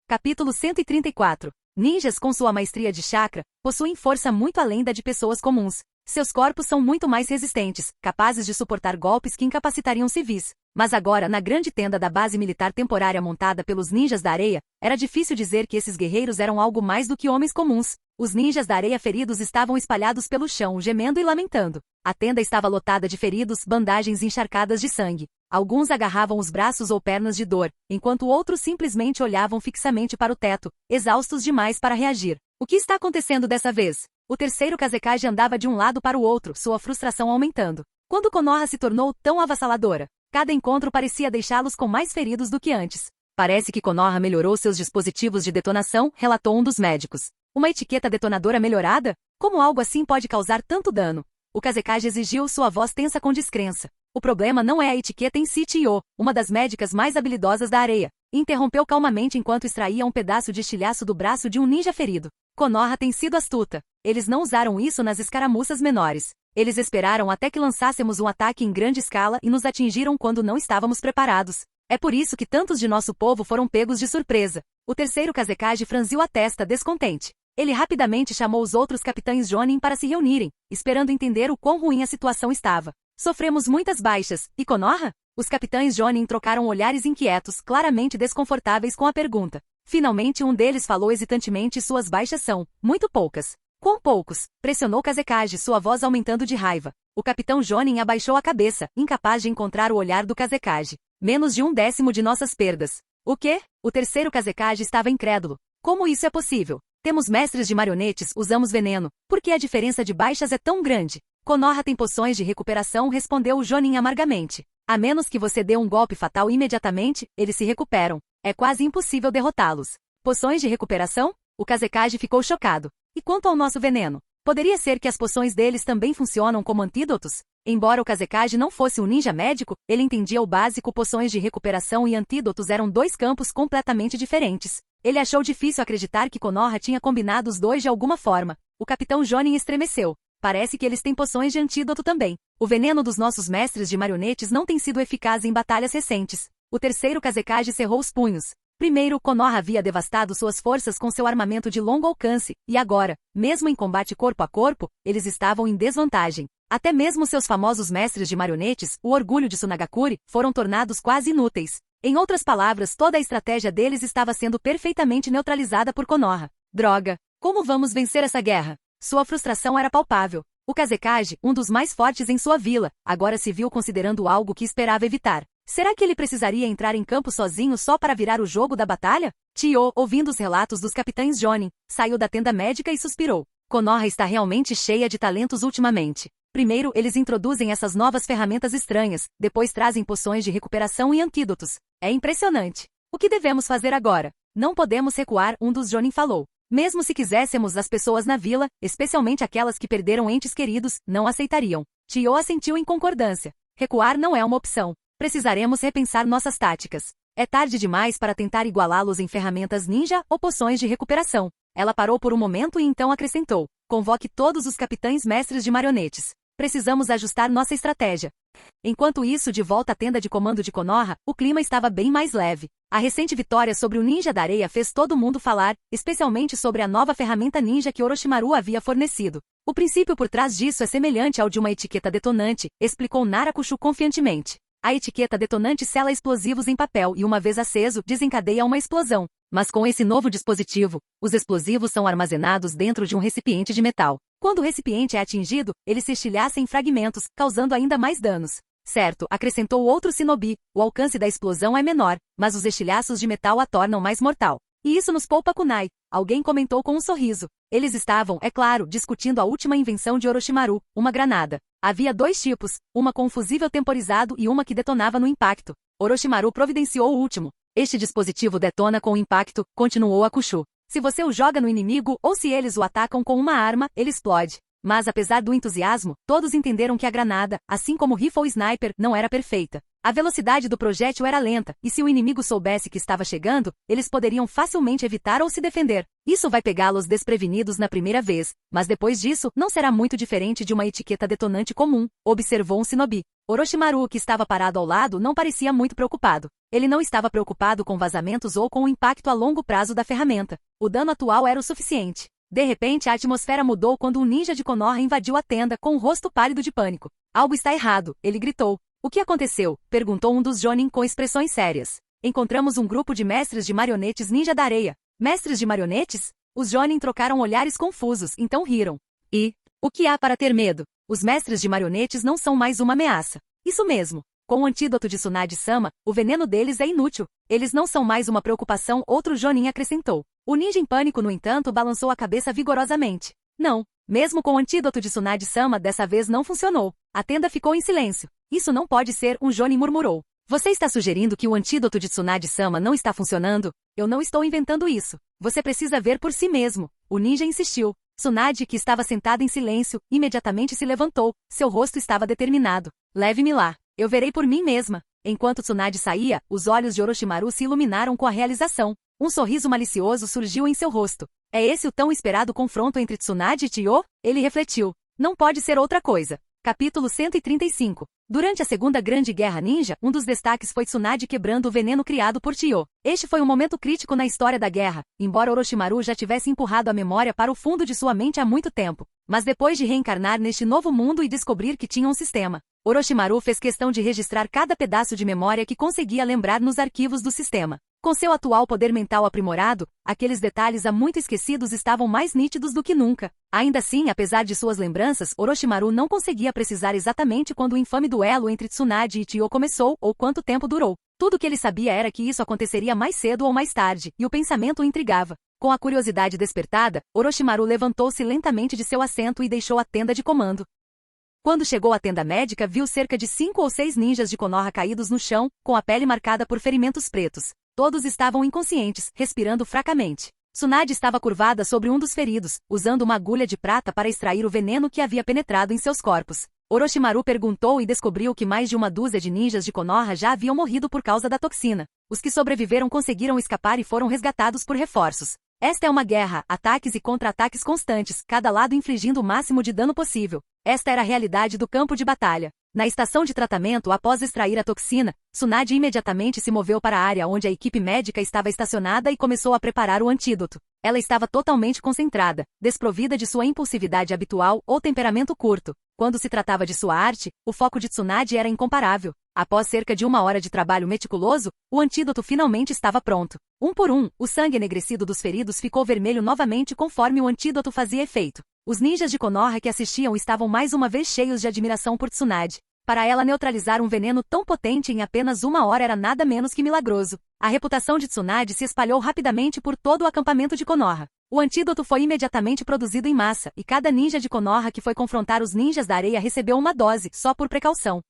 Capítulo 134. Ninjas com sua maestria de chakra, possuem força muito além da de pessoas comuns. Seus corpos são muito mais resistentes, capazes de suportar golpes que incapacitariam civis. Mas agora, na grande tenda da base militar temporária montada pelos ninjas da areia, era difícil dizer que esses guerreiros eram algo mais do que homens comuns. Os ninjas da areia feridos estavam espalhados pelo chão, gemendo e lamentando. A tenda estava lotada de feridos, bandagens encharcadas de sangue. Alguns agarravam os braços ou pernas de dor, enquanto outros simplesmente olhavam fixamente para o teto, exaustos demais para reagir. O que está acontecendo dessa vez? O terceiro Kazekage andava de um lado para o outro, sua frustração aumentando. Quando Konoha se tornou tão avassaladora? Cada encontro parecia deixá-los com mais feridos do que antes. Parece que Konoha melhorou seus dispositivos de detonação, relatou um dos médicos. Uma etiqueta detonadora melhorada? Como algo assim pode causar tanto dano? O Kazekage exigiu, sua voz tensa com descrença. O problema não é a etiqueta em si, Tio, uma das médicas mais habilidosas da areia. Interrompeu calmamente enquanto extraía um pedaço de estilhaço do braço de um ninja ferido. Konoha tem sido astuta. Eles não usaram isso nas escaramuças menores. Eles esperaram até que lançássemos um ataque em grande escala e nos atingiram quando não estávamos preparados. É por isso que tantos de nosso povo foram pegos de surpresa. O terceiro Kazekage franziu a testa, descontente. Ele rapidamente chamou os outros capitães Jonin para se reunirem, esperando entender o quão ruim a situação estava. Sofremos muitas baixas, e Konoha? Os capitães Jonin trocaram olhares inquietos, claramente desconfortáveis com a pergunta. Finalmente um deles falou hesitantemente e suas baixas são muito poucas. Quão poucos? Pressionou Kazekage, sua voz aumentando de raiva. O capitão Jonin abaixou a cabeça, incapaz de encontrar o olhar do Kazekage. Menos de 1/10 de nossas perdas. O quê? O terceiro Kazekage estava incrédulo. Como isso é possível? Temos mestres de marionetes, usamos veneno. Por que a diferença de baixas é tão grande? Konoha tem poções de recuperação, respondeu o Jonin amargamente. A menos que você dê um golpe fatal imediatamente, eles se recuperam. É quase impossível derrotá-los. Poções de recuperação? O Kazekage ficou chocado. E quanto ao nosso veneno? Poderia ser que as poções deles também funcionam como antídotos? Embora o Kazekage não fosse um ninja médico, ele entendia o básico. Poções de recuperação e antídotos eram dois campos completamente diferentes. Ele achou difícil acreditar que Konoha tinha combinado os dois de alguma forma. O capitão Jonin estremeceu. Parece que eles têm poções de antídoto também. O veneno dos nossos mestres de marionetes não tem sido eficaz em batalhas recentes. O terceiro Kazekage cerrou os punhos. Primeiro, Konoha havia devastado suas forças com seu armamento de longo alcance, e agora, mesmo em combate corpo a corpo, eles estavam em desvantagem. Até mesmo seus famosos mestres de marionetes, o orgulho de Tsunagakure, foram tornados quase inúteis. Em outras palavras, toda a estratégia deles estava sendo perfeitamente neutralizada por Konoha. Droga! Como vamos vencer essa guerra? Sua frustração era palpável. O Kazekage, um dos mais fortes em sua vila, agora se viu considerando algo que esperava evitar. Será que ele precisaria entrar em campo sozinho só para virar o jogo da batalha? Tio, ouvindo os relatos dos capitães Jonin, saiu da tenda médica e suspirou. Konoha está realmente cheia de talentos ultimamente. Primeiro, eles introduzem essas novas ferramentas estranhas, depois trazem poções de recuperação e antídotos. É impressionante. O que devemos fazer agora? Não podemos recuar, um dos Jonin falou. Mesmo se quiséssemos, as pessoas na vila, especialmente aquelas que perderam entes queridos, não aceitariam. Tio assentiu em concordância. Recuar não é uma opção. Precisaremos repensar nossas táticas. É tarde demais para tentar igualá-los em ferramentas ninja ou poções de recuperação. Ela parou por um momento e então acrescentou. Convoque todos os capitães mestres de marionetes. Precisamos ajustar nossa estratégia. Enquanto isso, de volta à tenda de comando de Konoha, o clima estava bem mais leve. A recente vitória sobre o ninja da areia fez todo mundo falar, especialmente sobre a nova ferramenta ninja que Orochimaru havia fornecido. O princípio por trás disso é semelhante ao de uma etiqueta detonante, explicou Narakushu confiantemente. A etiqueta detonante sela explosivos em papel e, uma vez aceso, desencadeia uma explosão. Mas com esse novo dispositivo, os explosivos são armazenados dentro de um recipiente de metal. Quando o recipiente é atingido, ele se estilhaça em fragmentos, causando ainda mais danos. Certo, acrescentou outro Shinobi, o alcance da explosão é menor, mas os estilhaços de metal a tornam mais mortal. E isso nos poupa kunai, alguém comentou com um sorriso. Eles estavam, é claro, discutindo a última invenção de Orochimaru, uma granada. Havia 2 tipos, uma com um fusível temporizado e uma que detonava no impacto. Orochimaru providenciou o último. Este dispositivo detona com o impacto, continuou Hakusho. Se você o joga no inimigo ou se eles o atacam com uma arma, ele explode. Mas apesar do entusiasmo, todos entenderam que a granada, assim como o rifle sniper, não era perfeita. A velocidade do projétil era lenta, e se o inimigo soubesse que estava chegando, eles poderiam facilmente evitar ou se defender. Isso vai pegá-los desprevenidos na primeira vez, mas depois disso, não será muito diferente de uma etiqueta detonante comum, observou um Shinobi. Orochimaru, que estava parado ao lado, não parecia muito preocupado. Ele não estava preocupado com vazamentos ou com o impacto a longo prazo da ferramenta. O dano atual era o suficiente. De repente, a atmosfera mudou quando um ninja de Konoha invadiu a tenda com um rosto pálido de pânico. Algo está errado, ele gritou. O que aconteceu? Perguntou um dos Jonin com expressões sérias. Encontramos um grupo de mestres de marionetes ninja da areia. Mestres de marionetes? Os Jonin trocaram olhares confusos, então riram. E? O que há para ter medo? Os mestres de marionetes não são mais uma ameaça. Isso mesmo. Com o antídoto de Tsunade-sama, o veneno deles é inútil. Eles não são mais uma preocupação, outro Jonin acrescentou. O ninja em pânico, no entanto, balançou a cabeça vigorosamente. Não. Mesmo com o antídoto de Tsunade-sama, dessa vez não funcionou. A tenda ficou em silêncio. Isso não pode ser, um Jonin murmurou. Você está sugerindo que o antídoto de Tsunade-sama não está funcionando? Eu não estou inventando isso. Você precisa ver por si mesmo. O ninja insistiu. Tsunade, que estava sentada em silêncio, imediatamente se levantou. Seu rosto estava determinado. Leve-me lá. Eu verei por mim mesma. Enquanto Tsunade saía, os olhos de Orochimaru se iluminaram com a realização. Um sorriso malicioso surgiu em seu rosto. É esse o tão esperado confronto entre Tsunade e Chiyo? Ele refletiu. Não pode ser outra coisa. Capítulo 135. Durante a Segunda Grande Guerra Ninja, um dos destaques foi Tsunade quebrando o veneno criado por Chiyo. Este foi um momento crítico na história da guerra, embora Orochimaru já tivesse empurrado a memória para o fundo de sua mente há muito tempo. Mas depois de reencarnar neste novo mundo e descobrir que tinha um sistema, Orochimaru fez questão de registrar cada pedaço de memória que conseguia lembrar nos arquivos do sistema. Com seu atual poder mental aprimorado, aqueles detalhes há muito esquecidos estavam mais nítidos do que nunca. Ainda assim, apesar de suas lembranças, Orochimaru não conseguia precisar exatamente quando o infame duelo entre Tsunade e Chiyo começou ou quanto tempo durou. Tudo que ele sabia era que isso aconteceria mais cedo ou mais tarde, e o pensamento o intrigava. Com a curiosidade despertada, Orochimaru levantou-se lentamente de seu assento e deixou a tenda de comando. Quando chegou à tenda médica, viu cerca de 5 ou 6 ninjas de Konoha caídos no chão, com a pele marcada por ferimentos pretos. Todos estavam inconscientes, respirando fracamente. Tsunade estava curvada sobre um dos feridos, usando uma agulha de prata para extrair o veneno que havia penetrado em seus corpos. Orochimaru perguntou e descobriu que mais de uma dúzia de ninjas de Konoha já haviam morrido por causa da toxina. Os que sobreviveram conseguiram escapar e foram resgatados por reforços. Esta é uma guerra, ataques e contra-ataques constantes, cada lado infligindo o máximo de dano possível. Esta era a realidade do campo de batalha. Na estação de tratamento, após extrair a toxina, Tsunade imediatamente se moveu para a área onde a equipe médica estava estacionada e começou a preparar o antídoto. Ela estava totalmente concentrada, desprovida de sua impulsividade habitual ou temperamento curto. Quando se tratava de sua arte, o foco de Tsunade era incomparável. Após cerca de 1 hora de trabalho meticuloso, o antídoto finalmente estava pronto. Um por um, o sangue enegrecido dos feridos ficou vermelho novamente conforme o antídoto fazia efeito. Os ninjas de Konoha que assistiam estavam mais uma vez cheios de admiração por Tsunade. Para ela neutralizar um veneno tão potente em apenas 1 hora era nada menos que milagroso. A reputação de Tsunade se espalhou rapidamente por todo o acampamento de Konoha. O antídoto foi imediatamente produzido em massa, e cada ninja de Konoha que foi confrontar os ninjas da areia recebeu uma dose, só por precaução.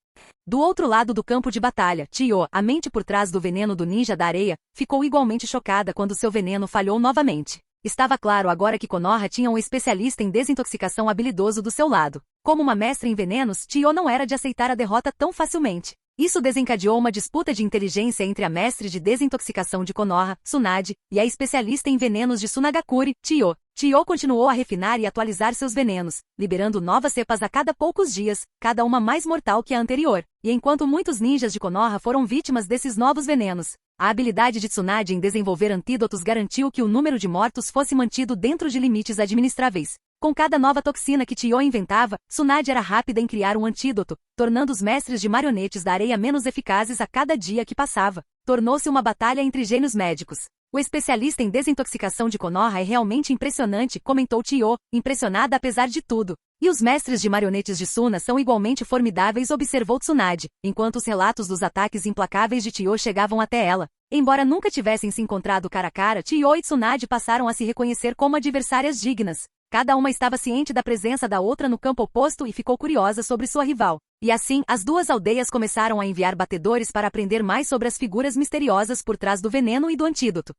Do outro lado do campo de batalha, Chiyo, a mente por trás do veneno do ninja da areia, ficou igualmente chocada quando seu veneno falhou novamente. Estava claro agora que Konoha tinha um especialista em desintoxicação habilidoso do seu lado. Como uma mestra em venenos, Chiyo não era de aceitar a derrota tão facilmente. Isso desencadeou uma disputa de inteligência entre a mestre de desintoxicação de Konoha, Tsunade, e a especialista em venenos de Sunagakure, Chiyo. Chiyo continuou a refinar e atualizar seus venenos, liberando novas cepas a cada poucos dias, cada uma mais mortal que a anterior. E enquanto muitos ninjas de Konoha foram vítimas desses novos venenos, a habilidade de Tsunade em desenvolver antídotos garantiu que o número de mortos fosse mantido dentro de limites administráveis. Com cada nova toxina que Tio inventava, Tsunade era rápida em criar um antídoto, tornando os mestres de marionetes da areia menos eficazes a cada dia que passava. Tornou-se uma batalha entre gênios médicos. O especialista em desintoxicação de Konoha é realmente impressionante, comentou Tio, impressionada apesar de tudo. E os mestres de marionetes de Suna são igualmente formidáveis, observou Tsunade, enquanto os relatos dos ataques implacáveis de Tio chegavam até ela. Embora nunca tivessem se encontrado cara a cara, Tio e Tsunade passaram a se reconhecer como adversárias dignas. Cada uma estava ciente da presença da outra no campo oposto e ficou curiosa sobre sua rival. E assim, as duas aldeias começaram a enviar batedores para aprender mais sobre as figuras misteriosas por trás do veneno e do antídoto.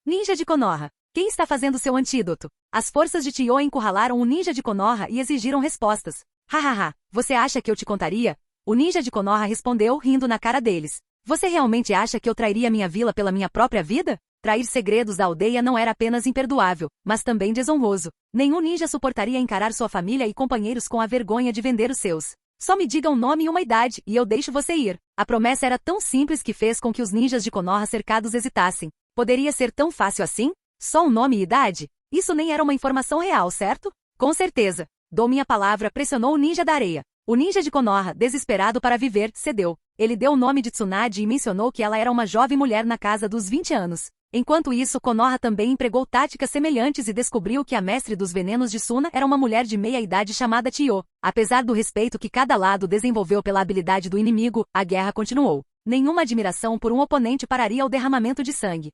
Ninja de Konoha. Quem está fazendo seu antídoto? As forças de Tio encurralaram o ninja de Konoha e exigiram respostas. Hahaha, você acha que eu te contaria? O ninja de Konoha respondeu, rindo na cara deles. Você realmente acha que eu trairia minha vila pela minha própria vida? Trair segredos da aldeia não era apenas imperdoável, mas também desonroso. Nenhum ninja suportaria encarar sua família e companheiros com a vergonha de vender os seus. Só me diga um nome e uma idade, e eu deixo você ir. A promessa era tão simples que fez com que os ninjas de Konoha cercados hesitassem. Poderia ser tão fácil assim? Só um nome e idade? Isso nem era uma informação real, certo? Com certeza. Dou minha palavra, pressionou o ninja da areia. O ninja de Konoha, desesperado para viver, cedeu. Ele deu o nome de Tsunade e mencionou que ela era uma jovem mulher na casa dos 20 anos. Enquanto isso, Konoha também empregou táticas semelhantes e descobriu que a mestre dos venenos de Suna era uma mulher de meia-idade chamada Tio. Apesar do respeito que cada lado desenvolveu pela habilidade do inimigo, a guerra continuou. Nenhuma admiração por um oponente pararia o derramamento de sangue.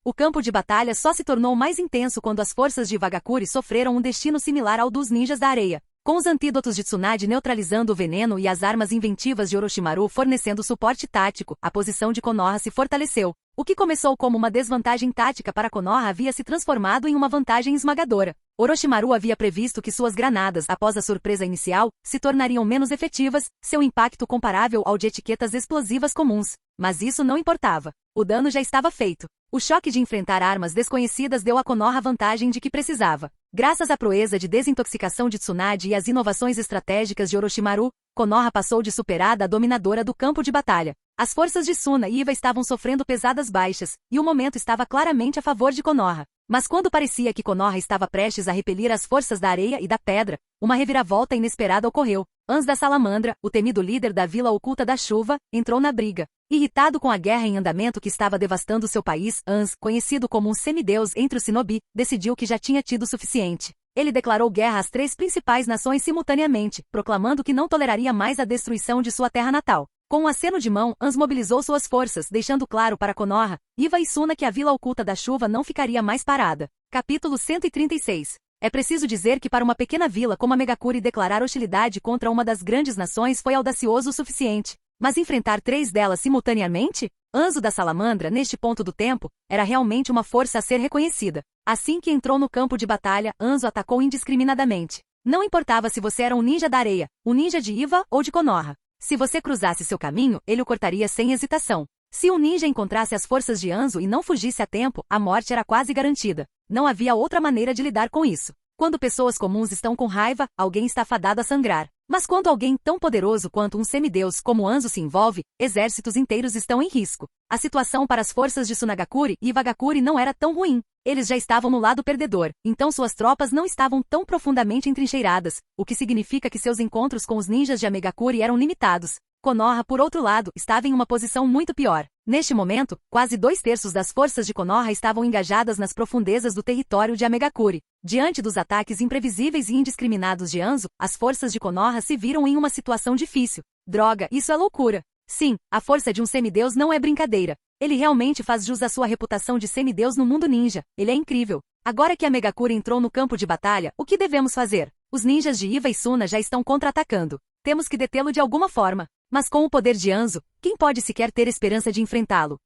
O campo de batalha só se tornou mais intenso quando as forças de Vagakuri sofreram um destino similar ao dos ninjas da areia. Com os antídotos de Tsunade neutralizando o veneno e as armas inventivas de Orochimaru fornecendo suporte tático, a posição de Konoha se fortaleceu. O que começou como uma desvantagem tática para Konoha havia se transformado em uma vantagem esmagadora. Orochimaru havia previsto que suas granadas, após a surpresa inicial, se tornariam menos efetivas, seu impacto comparável ao de etiquetas explosivas comuns. Mas isso não importava. O dano já estava feito. O choque de enfrentar armas desconhecidas deu a Konoha a vantagem de que precisava. Graças à proeza de desintoxicação de Tsunade e às inovações estratégicas de Orochimaru, Konoha passou de superada a dominadora do campo de batalha. As forças de Suna e Iva estavam sofrendo pesadas baixas, e o momento estava claramente a favor de Konoha. Mas quando parecia que Konoha estava prestes a repelir as forças da areia e da pedra, uma reviravolta inesperada ocorreu. Ans da Salamandra, o temido líder da Vila Oculta da Chuva, entrou na briga. Irritado com a guerra em andamento que estava devastando seu país, Ans, conhecido como um semideus entre os shinobi, decidiu que já tinha tido o suficiente. Ele declarou guerra às 3 principais nações simultaneamente, proclamando que não toleraria mais a destruição de sua terra natal. Com um aceno de mão, Ans mobilizou suas forças, deixando claro para Konoha, Iva e Suna que a Vila Oculta da Chuva não ficaria mais parada. Capítulo 136. É preciso dizer que para uma pequena vila como a Megakuri declarar hostilidade contra uma das grandes nações foi audacioso o suficiente. Mas enfrentar 3 delas simultaneamente? Anzo da Salamandra, neste ponto do tempo, era realmente uma força a ser reconhecida. Assim que entrou no campo de batalha, Anzo atacou indiscriminadamente. Não importava se você era um ninja da areia, um ninja de Iva ou de Konoha. Se você cruzasse seu caminho, ele o cortaria sem hesitação. Se um ninja encontrasse as forças de Anzo e não fugisse a tempo, a morte era quase garantida. Não havia outra maneira de lidar com isso. Quando pessoas comuns estão com raiva, alguém está fadado a sangrar. Mas quando alguém tão poderoso quanto um semideus como Anzo se envolve, exércitos inteiros estão em risco. A situação para as forças de Tsunagakuri e Vagakuri não era tão ruim. Eles já estavam no lado perdedor, então suas tropas não estavam tão profundamente entrincheiradas, o que significa que seus encontros com os ninjas de Amegakuri eram limitados. Konoha, por outro lado, estava em uma posição muito pior. Neste momento, quase 2/3 das forças de Konoha estavam engajadas nas profundezas do território de Amegakuri. Diante dos ataques imprevisíveis e indiscriminados de Anzo, as forças de Konoha se viram em uma situação difícil. Droga, isso é loucura. Sim, a força de um semideus não é brincadeira. Ele realmente faz jus à sua reputação de semideus no mundo ninja. Ele é incrível. Agora que a Megakuri entrou no campo de batalha, o que devemos fazer? Os ninjas de Iva e Suna já estão contra-atacando. Temos que detê-lo de alguma forma. Mas com o poder de Anzo, quem pode sequer ter esperança de enfrentá-lo?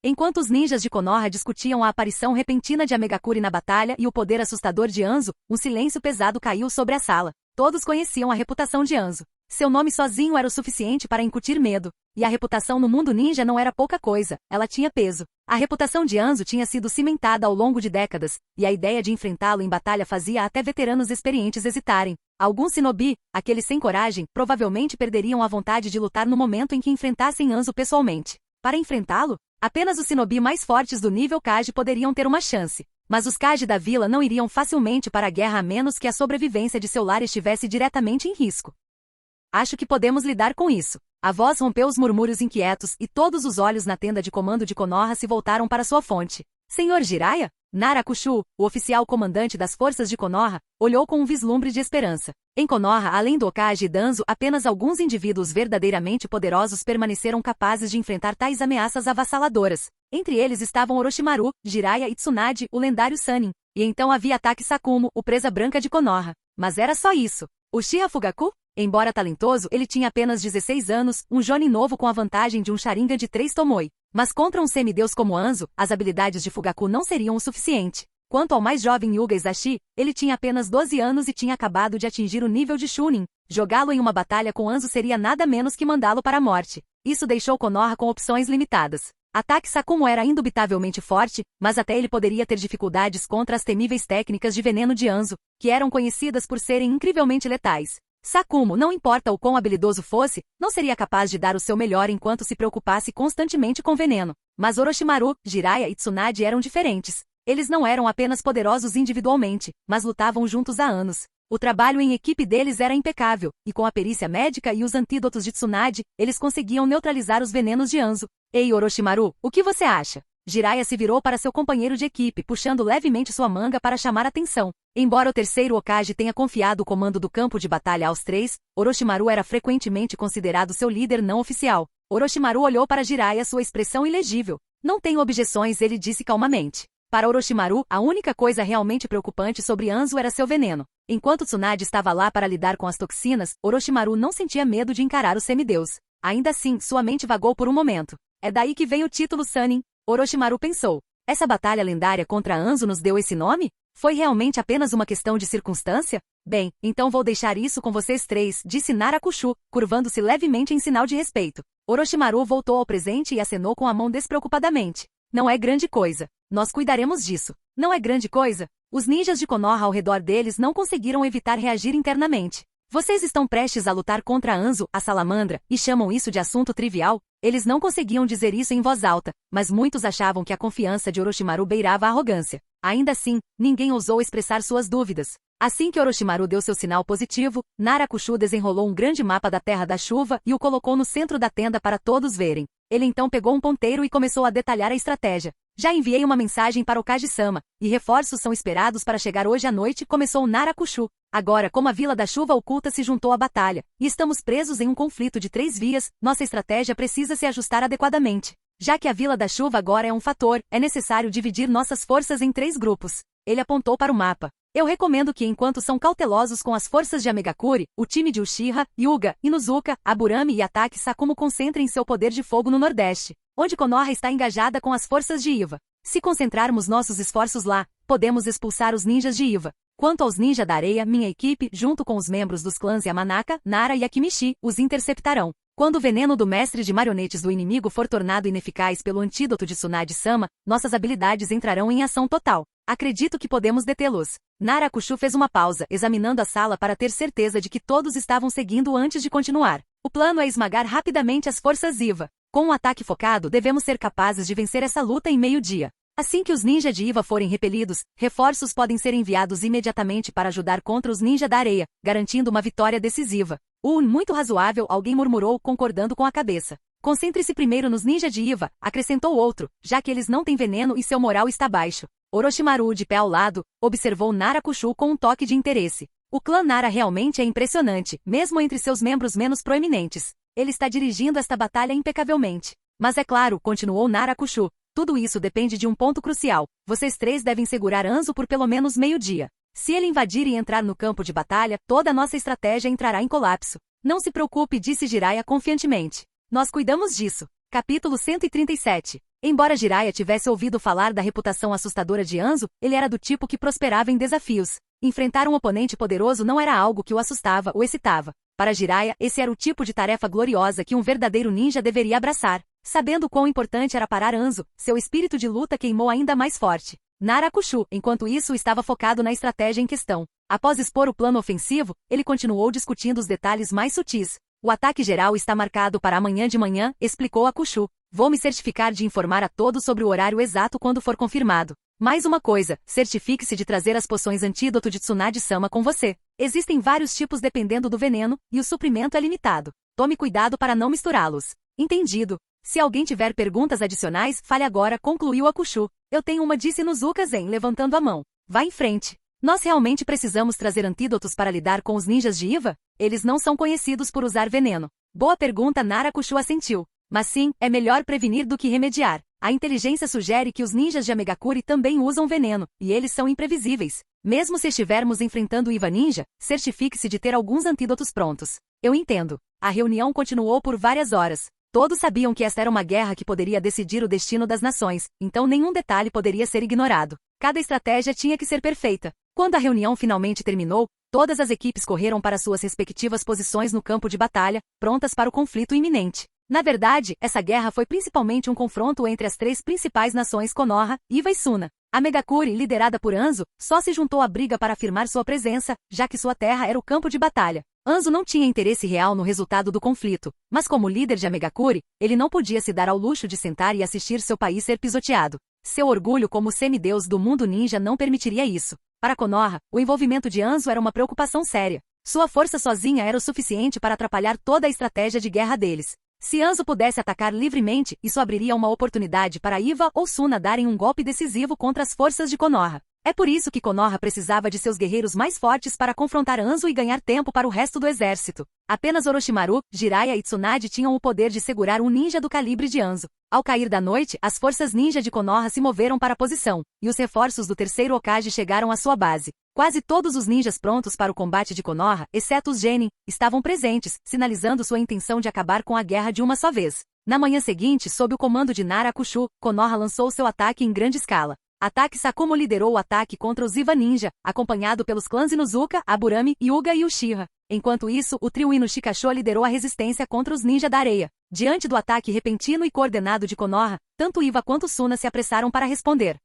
Enquanto os ninjas de Konoha discutiam a aparição repentina de Amegakuri na batalha e o poder assustador de Anzo, um silêncio pesado caiu sobre a sala. Todos conheciam a reputação de Anzo. Seu nome sozinho era o suficiente para incutir medo. E a reputação no mundo ninja não era pouca coisa, ela tinha peso. A reputação de Anzo tinha sido cimentada ao longo de décadas, e a ideia de enfrentá-lo em batalha fazia até veteranos experientes hesitarem. Alguns shinobi, aqueles sem coragem, provavelmente perderiam a vontade de lutar no momento em que enfrentassem Anzo pessoalmente. Para enfrentá-lo, apenas os shinobi mais fortes do nível Kage poderiam ter uma chance. Mas os Kage da vila não iriam facilmente para a guerra a menos que a sobrevivência de seu lar estivesse diretamente em risco. Acho que podemos lidar com isso. A voz rompeu os murmúrios inquietos e todos os olhos na tenda de comando de Konoha se voltaram para sua fonte. Senhor Jiraiya? Nara Kushu, o oficial comandante das forças de Konoha, olhou com um vislumbre de esperança. Em Konoha, além do Hokage e Danzo, apenas alguns indivíduos verdadeiramente poderosos permaneceram capazes de enfrentar tais ameaças avassaladoras. Entre eles estavam Orochimaru, Jiraiya e Tsunade, o lendário Sannin. E então havia Taki Sakumo, o presa branca de Konoha. Mas era só isso. O Uchiha Fugaku? Embora talentoso, ele tinha apenas 16 anos, um jonin novo com a vantagem de um Sharingan de 3 Tomoe. Mas contra um semideus como Anzo, as habilidades de Fugaku não seriam o suficiente. Quanto ao mais jovem Yuga Isashi, ele tinha apenas 12 anos e tinha acabado de atingir o nível de Chunin. Jogá-lo em uma batalha com Anzo seria nada menos que mandá-lo para a morte. Isso deixou Konoha com opções limitadas. Taki Sakumo era indubitavelmente forte, mas até ele poderia ter dificuldades contra as temíveis técnicas de veneno de Anzo, que eram conhecidas por serem incrivelmente letais. Sakumo, não importa o quão habilidoso fosse, não seria capaz de dar o seu melhor enquanto se preocupasse constantemente com veneno. Mas Orochimaru, Jiraiya e Tsunade eram diferentes. Eles não eram apenas poderosos individualmente, mas lutavam juntos há anos. O trabalho em equipe deles era impecável, e com a perícia médica e os antídotos de Tsunade, eles conseguiam neutralizar os venenos de Anzo. Ei Orochimaru, o que você acha? Jiraiya se virou para seu companheiro de equipe, puxando levemente sua manga para chamar atenção. Embora o terceiro Hokage tenha confiado o comando do campo de batalha aos 3, Orochimaru era frequentemente considerado seu líder não oficial. Orochimaru olhou para Jiraiya, sua expressão ilegível. Não tenho objeções, ele disse calmamente. Para Orochimaru, a única coisa realmente preocupante sobre Anzo era seu veneno. Enquanto Tsunade estava lá para lidar com as toxinas, Orochimaru não sentia medo de encarar o semideus. Ainda assim, sua mente vagou por um momento. É daí que vem o título Sannin. Orochimaru pensou. Essa batalha lendária contra Anzo nos deu esse nome? Foi realmente apenas uma questão de circunstância? Bem, então vou deixar isso com vocês 3, disse Nara Kushu, curvando-se levemente em sinal de respeito. Orochimaru voltou ao presente e acenou com a mão despreocupadamente. Não é grande coisa. Nós cuidaremos disso. Não é grande coisa? Os ninjas de Konoha ao redor deles não conseguiram evitar reagir internamente. Vocês estão prestes a lutar contra Anzo, a salamandra, e chamam isso de assunto trivial? Eles não conseguiam dizer isso em voz alta, mas muitos achavam que a confiança de Orochimaru beirava a arrogância. Ainda assim, ninguém ousou expressar suas dúvidas. Assim que Orochimaru deu seu sinal positivo, Nara Kushu desenrolou um grande mapa da Terra da Chuva e o colocou no centro da tenda para todos verem. Ele então pegou um ponteiro e começou a detalhar a estratégia. Já enviei uma mensagem para o Kage-sama, e reforços são esperados para chegar hoje à noite, começou Nara Kushu. Agora, como a Vila da Chuva Oculta se juntou à batalha, e estamos presos em um conflito de 3 vias, nossa estratégia precisa se ajustar adequadamente. Já que a Vila da Chuva agora é um fator, é necessário dividir nossas forças em 3 grupos. Ele apontou para o mapa. Eu recomendo que enquanto são cautelosos com as forças de Amegakure, o time de Uchiha, Hyuga, Inuzuka, Aburame e Taki Sakumo concentrem seu poder de fogo no Nordeste, onde Konoha está engajada com as forças de Iva. Se concentrarmos nossos esforços lá, podemos expulsar os ninjas de Iva. Quanto aos ninjas da areia, minha equipe, junto com os membros dos clãs Yamanaka, Nara e Akimishi, os interceptarão. Quando o veneno do mestre de marionetes do inimigo for tornado ineficaz pelo antídoto de Tsunade-sama, nossas habilidades entrarão em ação total. Acredito que podemos detê-los. Nara Kushu fez uma pausa, examinando a sala para ter certeza de que todos estavam seguindo antes de continuar. O plano é esmagar rapidamente as forças Iva. Com um ataque focado, devemos ser capazes de vencer essa luta em meio-dia. Assim que os ninja de Iva forem repelidos, reforços podem ser enviados imediatamente para ajudar contra os ninja da areia, garantindo uma vitória decisiva. Muito razoável, alguém murmurou, concordando com a cabeça. Concentre-se primeiro nos ninja de Iva, acrescentou outro, já que eles não têm veneno e seu moral está baixo. Orochimaru, de pé ao lado, observou Nara Kushu com um toque de interesse. O clã Nara realmente é impressionante, mesmo entre seus membros menos proeminentes. Ele está dirigindo esta batalha impecavelmente. Mas é claro, continuou Nara Kushu, tudo isso depende de um ponto crucial. Vocês 3 devem segurar Anzo por pelo menos meio-dia. Se ele invadir e entrar no campo de batalha, toda a nossa estratégia entrará em colapso. Não se preocupe, disse Jiraiya confiantemente. Nós cuidamos disso. Capítulo 137. Embora Jiraiya tivesse ouvido falar da reputação assustadora de Anzo, ele era do tipo que prosperava em desafios. Enfrentar um oponente poderoso não era algo que o assustava ou excitava. Para Jiraiya, esse era o tipo de tarefa gloriosa que um verdadeiro ninja deveria abraçar. Sabendo quão importante era parar Anzo, seu espírito de luta queimou ainda mais forte. Nara Kushu, enquanto isso, estava focado na estratégia em questão. Após expor o plano ofensivo, ele continuou discutindo os detalhes mais sutis. O ataque geral está marcado para amanhã de manhã, explicou a Kushu. Vou me certificar de informar a todos sobre o horário exato quando for confirmado. Mais uma coisa, certifique-se de trazer as poções antídoto de Tsunade-sama com você. Existem vários tipos dependendo do veneno, e o suprimento é limitado. Tome cuidado para não misturá-los. Entendido. Se alguém tiver perguntas adicionais, fale agora, concluiu Hakushu. Eu tenho uma, disse Nozuka Zen, levantando a mão. Vá em frente. Nós realmente precisamos trazer antídotos para lidar com os ninjas de Iva? Eles não são conhecidos por usar veneno. Boa pergunta, Nara. Hakushu assentiu. Mas sim, é melhor prevenir do que remediar. A inteligência sugere que os ninjas de Amegakuri também usam veneno, e eles são imprevisíveis. Mesmo se estivermos enfrentando o Iva Ninja, certifique-se de ter alguns antídotos prontos. Eu entendo. A reunião continuou por várias horas. Todos sabiam que esta era uma guerra que poderia decidir o destino das nações, então nenhum detalhe poderia ser ignorado. Cada estratégia tinha que ser perfeita. Quando a reunião finalmente terminou, todas as equipes correram para suas respectivas posições no campo de batalha, prontas para o conflito iminente. Na verdade, essa guerra foi principalmente um confronto entre as três principais nações Konoha, Iva e Suna. A Megakuri, liderada por Anzo, só se juntou à briga para afirmar sua presença, já que sua terra era o campo de batalha. Anzo não tinha interesse real no resultado do conflito, mas como líder de Amegakuri, ele não podia se dar ao luxo de sentar e assistir seu país ser pisoteado. Seu orgulho como semideus do mundo ninja não permitiria isso. Para Konoha, o envolvimento de Anzo era uma preocupação séria. Sua força sozinha era o suficiente para atrapalhar toda a estratégia de guerra deles. Se Anzo pudesse atacar livremente, isso abriria uma oportunidade para Iva ou Suna darem um golpe decisivo contra as forças de Konoha. É por isso que Konoha precisava de seus guerreiros mais fortes para confrontar Anzo e ganhar tempo para o resto do exército. Apenas Orochimaru, Jiraiya e Tsunade tinham o poder de segurar um ninja do calibre de Anzo. Ao cair da noite, as forças ninja de Konoha se moveram para a posição, e os reforços do terceiro Hokage chegaram à sua base. Quase todos os ninjas prontos para o combate de Konoha, exceto os Genin, estavam presentes, sinalizando sua intenção de acabar com a guerra de uma só vez. Na manhã seguinte, sob o comando de Nara Hakushu, Konoha lançou seu ataque em grande escala. Ataque Sakumo liderou o ataque contra os Iva Ninja, acompanhado pelos clãs Inuzuka, Aburami, Hyuga e Uchiha. Enquanto isso, o trio Inoshikasho liderou a resistência contra os Ninja da Areia. Diante do ataque repentino e coordenado de Konoha, tanto Iva quanto Suna se apressaram para responder.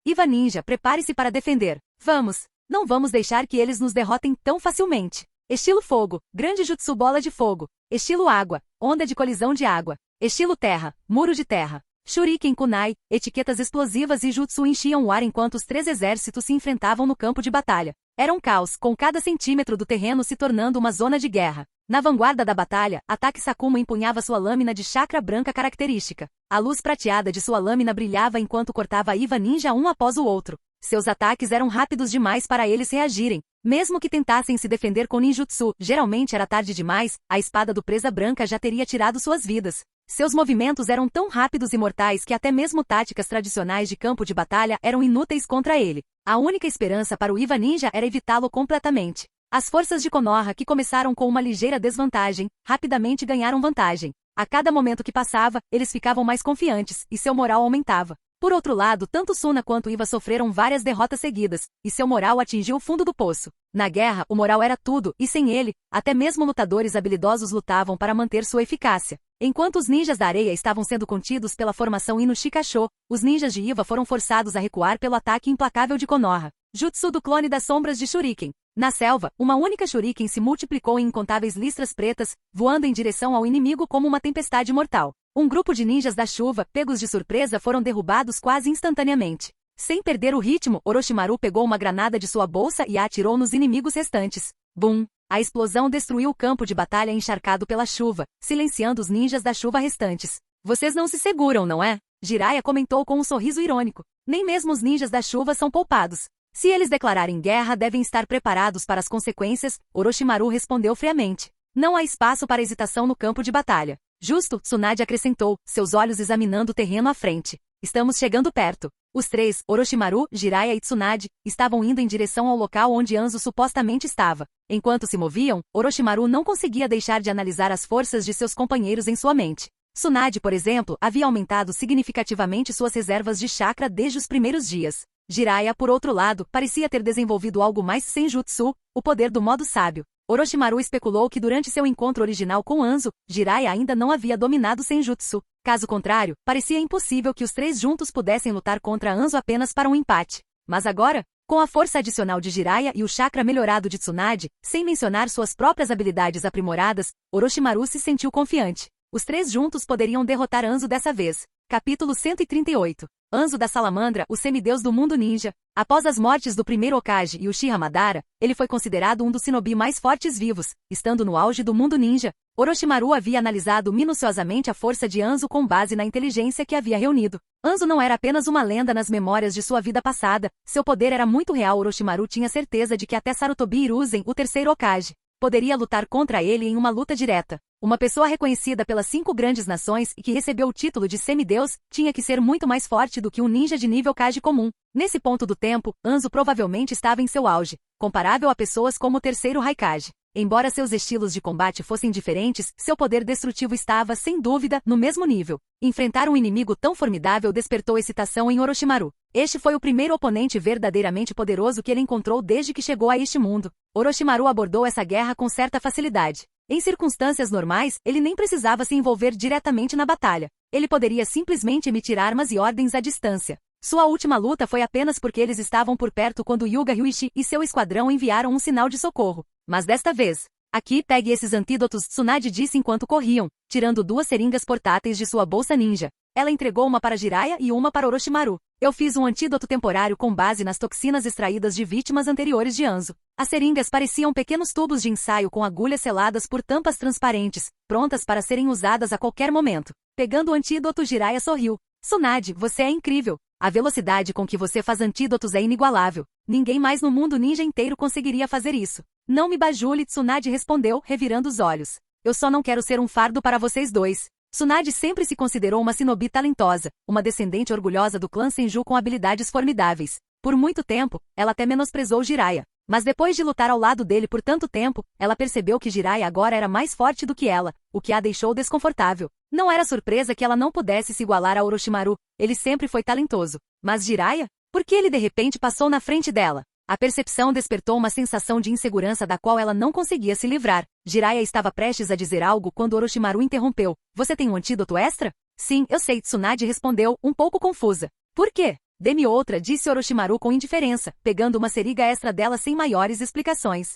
Iva Ninja, prepare-se para defender. Vamos! Não vamos deixar que eles nos derrotem tão facilmente. Estilo fogo, grande jutsu bola de fogo. Estilo água, onda de colisão de água. Estilo terra, muro de terra. Shuriken kunai, etiquetas explosivas e jutsu enchiam o ar enquanto os três exércitos se enfrentavam no campo de batalha. Era um caos, com cada centímetro do terreno se tornando uma zona de guerra. Na vanguarda da batalha, Ataque Sakumo empunhava sua lâmina de chakra branca característica. A luz prateada de sua lâmina brilhava enquanto cortava a Iva Ninja um após o outro. Seus ataques eram rápidos demais para eles reagirem. Mesmo que tentassem se defender com ninjutsu, geralmente era tarde demais, a espada do Presa Branca já teria tirado suas vidas. Seus movimentos eram tão rápidos e mortais que até mesmo táticas tradicionais de campo de batalha eram inúteis contra ele. A única esperança para o Iva Ninja era evitá-lo completamente. As forças de Konoha, que começaram com uma ligeira desvantagem, rapidamente ganharam vantagem. A cada momento que passava, eles ficavam mais confiantes, e seu moral aumentava. Por outro lado, tanto Suna quanto Iva sofreram várias derrotas seguidas, e seu moral atingiu o fundo do poço. Na guerra, o moral era tudo, e sem ele, até mesmo lutadores habilidosos lutavam para manter sua eficácia. Enquanto os ninjas da areia estavam sendo contidos pela formação Inoshikasho, os ninjas de Iva foram forçados a recuar pelo ataque implacável de Konoha. Jutsu do clone das sombras de Shuriken. Na selva, uma única Shuriken se multiplicou em incontáveis listras pretas, voando em direção ao inimigo como uma tempestade mortal. Um grupo de ninjas da chuva, pegos de surpresa, foram derrubados quase instantaneamente. Sem perder o ritmo, Orochimaru pegou uma granada de sua bolsa e a atirou nos inimigos restantes. Bum! A explosão destruiu o campo de batalha encharcado pela chuva, silenciando os ninjas da chuva restantes. Vocês não se seguram, não é? Jiraiya comentou com um sorriso irônico. Nem mesmo os ninjas da chuva são poupados. Se eles declararem guerra, devem estar preparados para as consequências, Orochimaru respondeu friamente. Não há espaço para hesitação no campo de batalha. Justo, Tsunade acrescentou, seus olhos examinando o terreno à frente. Estamos chegando perto. Os três, Orochimaru, Jiraiya e Tsunade, estavam indo em direção ao local onde Anzo supostamente estava. Enquanto se moviam, Orochimaru não conseguia deixar de analisar as forças de seus companheiros em sua mente. Tsunade, por exemplo, havia aumentado significativamente suas reservas de chakra desde os primeiros dias. Jiraiya, por outro lado, parecia ter desenvolvido algo mais senjutsu, o poder do modo sábio. Orochimaru especulou que durante seu encontro original com Anzo, Jiraiya ainda não havia dominado senjutsu. Caso contrário, parecia impossível que os três juntos pudessem lutar contra Anzo apenas para um empate. Mas agora, com a força adicional de Jiraiya e o chakra melhorado de Tsunade, sem mencionar suas próprias habilidades aprimoradas, Orochimaru se sentiu confiante. Os três juntos poderiam derrotar Anzo dessa vez. Capítulo 138. Anzo da Salamandra, o semideus do mundo ninja. Após as mortes do primeiro Hokage e Uchiha Madara, ele foi considerado um dos shinobi mais fortes vivos, estando no auge do mundo ninja. Orochimaru havia analisado minuciosamente a força de Anzo com base na inteligência que havia reunido. Anzo não era apenas uma lenda nas memórias de sua vida passada, seu poder era muito real. Orochimaru tinha certeza de que até Sarutobi Hiruzen, o terceiro Hokage, poderia lutar contra ele em uma luta direta. Uma pessoa reconhecida pelas 5 grandes nações e que recebeu o título de semideus, tinha que ser muito mais forte do que um ninja de nível Kage comum. Nesse ponto do tempo, Anzo provavelmente estava em seu auge, comparável a pessoas como o terceiro Raikage. Embora seus estilos de combate fossem diferentes, seu poder destrutivo estava, sem dúvida, no mesmo nível. Enfrentar um inimigo tão formidável despertou excitação em Orochimaru. Este foi o primeiro oponente verdadeiramente poderoso que ele encontrou desde que chegou a este mundo. Orochimaru abordou essa guerra com certa facilidade. Em circunstâncias normais, ele nem precisava se envolver diretamente na batalha. Ele poderia simplesmente emitir armas e ordens à distância. Sua última luta foi apenas porque eles estavam por perto quando Hyuga Ryuichi e seu esquadrão enviaram um sinal de socorro. Mas desta vez, aqui pegue esses antídotos, Tsunade disse enquanto corriam, tirando 2 seringas portáteis de sua bolsa ninja. Ela entregou uma para Jiraiya e uma para Orochimaru. Eu fiz um antídoto temporário com base nas toxinas extraídas de vítimas anteriores de Anzo. As seringas pareciam pequenos tubos de ensaio com agulhas seladas por tampas transparentes, prontas para serem usadas a qualquer momento. Pegando o antídoto, Jiraiya sorriu. Tsunade, você é incrível. A velocidade com que você faz antídotos é inigualável. Ninguém mais no mundo ninja inteiro conseguiria fazer isso. Não me bajule, Tsunade respondeu, revirando os olhos. Eu só não quero ser um fardo para vocês dois. Tsunade sempre se considerou uma shinobi talentosa, uma descendente orgulhosa do clã Senju com habilidades formidáveis. Por muito tempo, ela até menosprezou Jiraiya. Mas depois de lutar ao lado dele por tanto tempo, ela percebeu que Jiraiya agora era mais forte do que ela, o que a deixou desconfortável. Não era surpresa que ela não pudesse se igualar a Orochimaru, ele sempre foi talentoso. Mas Jiraiya? Por que ele de repente passou na frente dela? A percepção despertou uma sensação de insegurança da qual ela não conseguia se livrar. Jiraiya estava prestes a dizer algo quando Orochimaru interrompeu. Você tem um antídoto extra? Sim, eu sei, Tsunade respondeu, um pouco confusa. Por quê? Dê-me outra, disse Orochimaru com indiferença, pegando uma seringa extra dela sem maiores explicações.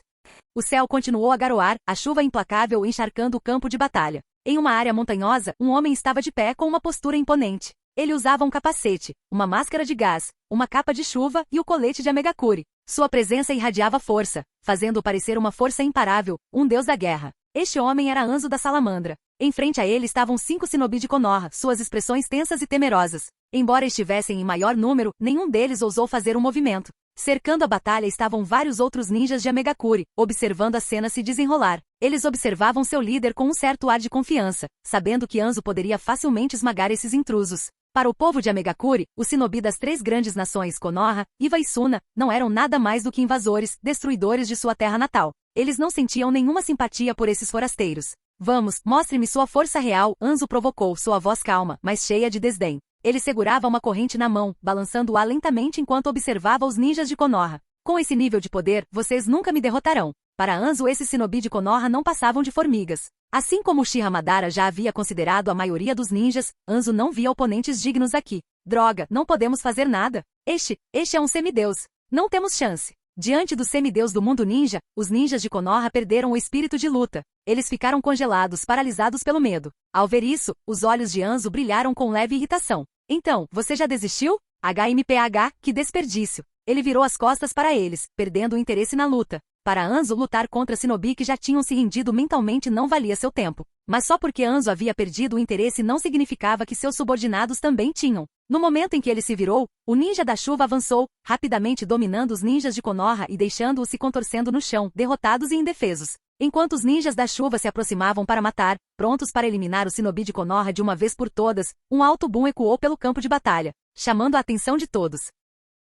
O céu continuou a garoar, a chuva implacável encharcando o campo de batalha. Em uma área montanhosa, um homem estava de pé com uma postura imponente. Ele usava um capacete, uma máscara de gás, uma capa de chuva e o colete de Amegakure. Sua presença irradiava força, fazendo-o parecer uma força imparável, um deus da guerra. Este homem era Anzo da Salamandra. Em frente a ele estavam 5 shinobi de Konoha, suas expressões tensas e temerosas. Embora estivessem em maior número, nenhum deles ousou fazer um movimento. Cercando a batalha estavam vários outros ninjas de Amegakure, observando a cena se desenrolar. Eles observavam seu líder com um certo ar de confiança, sabendo que Anzo poderia facilmente esmagar esses intrusos. Para o povo de Amegakure, os shinobi das 3 grandes nações Konoha, Iwa e Suna, não eram nada mais do que invasores, destruidores de sua terra natal. Eles não sentiam nenhuma simpatia por esses forasteiros. Vamos, mostre-me sua força real, Anzo provocou, sua voz calma, mas cheia de desdém. Ele segurava uma corrente na mão, balançando-a lentamente enquanto observava os ninjas de Konoha. Com esse nível de poder, vocês nunca me derrotarão. Para Anzo, esses shinobi de Konoha não passavam de formigas. Assim como Uchiha Madara já havia considerado a maioria dos ninjas, Anzo não via oponentes dignos aqui. Droga, não podemos fazer nada. Este é um semideus. Não temos chance. Diante do semideus do mundo ninja, os ninjas de Konoha perderam o espírito de luta. Eles ficaram congelados, paralisados pelo medo. Ao ver isso, os olhos de Anzo brilharam com leve irritação. Então, você já desistiu? HMPH, que desperdício. Ele virou as costas para eles, perdendo o interesse na luta. Para Anzo, lutar contra shinobi que já tinham se rendido mentalmente não valia seu tempo. Mas só porque Anzo havia perdido o interesse não significava que seus subordinados também tinham. No momento em que ele se virou, o ninja da chuva avançou, rapidamente dominando os ninjas de Konoha e deixando-os se contorcendo no chão, derrotados e indefesos. Enquanto os ninjas da chuva se aproximavam para matar, prontos para eliminar o shinobi de Konoha de uma vez por todas, um alto boom ecoou pelo campo de batalha, chamando a atenção de todos.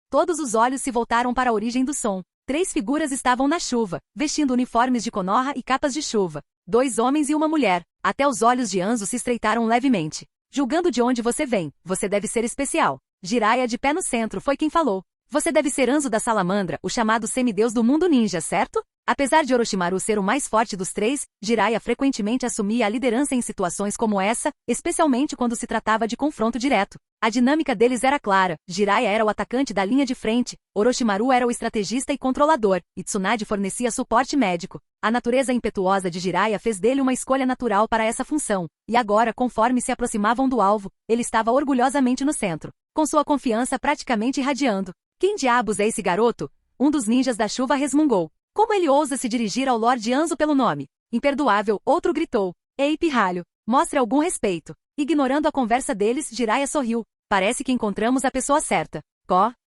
Todos os olhos se voltaram para a origem do som. 3 figuras estavam na chuva, vestindo uniformes de Konoha e capas de chuva. 2 homens e uma mulher. Até os olhos de Anzo se estreitaram levemente. Julgando de onde você vem, você deve ser especial. Jiraiya, de pé no centro, foi quem falou. Você deve ser Anzo da Salamandra, o chamado semideus do mundo ninja, certo? Apesar de Orochimaru ser o mais forte dos 3, Jiraiya frequentemente assumia a liderança em situações como essa, especialmente quando se tratava de confronto direto. A dinâmica deles era clara, Jiraiya era o atacante da linha de frente, Orochimaru era o estrategista e controlador, e Tsunade fornecia suporte médico. A natureza impetuosa de Jiraiya fez dele uma escolha natural para essa função, e agora, conforme se aproximavam do alvo, ele estava orgulhosamente no centro. com sua confiança praticamente irradiando. Quem diabos é esse garoto? Um dos ninjas da chuva resmungou. Como ele ousa se dirigir ao Lorde Anzo pelo nome? Imperdoável, outro gritou. Ei, pirralho, mostre algum respeito. Ignorando a conversa deles, Jiraiya sorriu. Parece que encontramos a pessoa certa.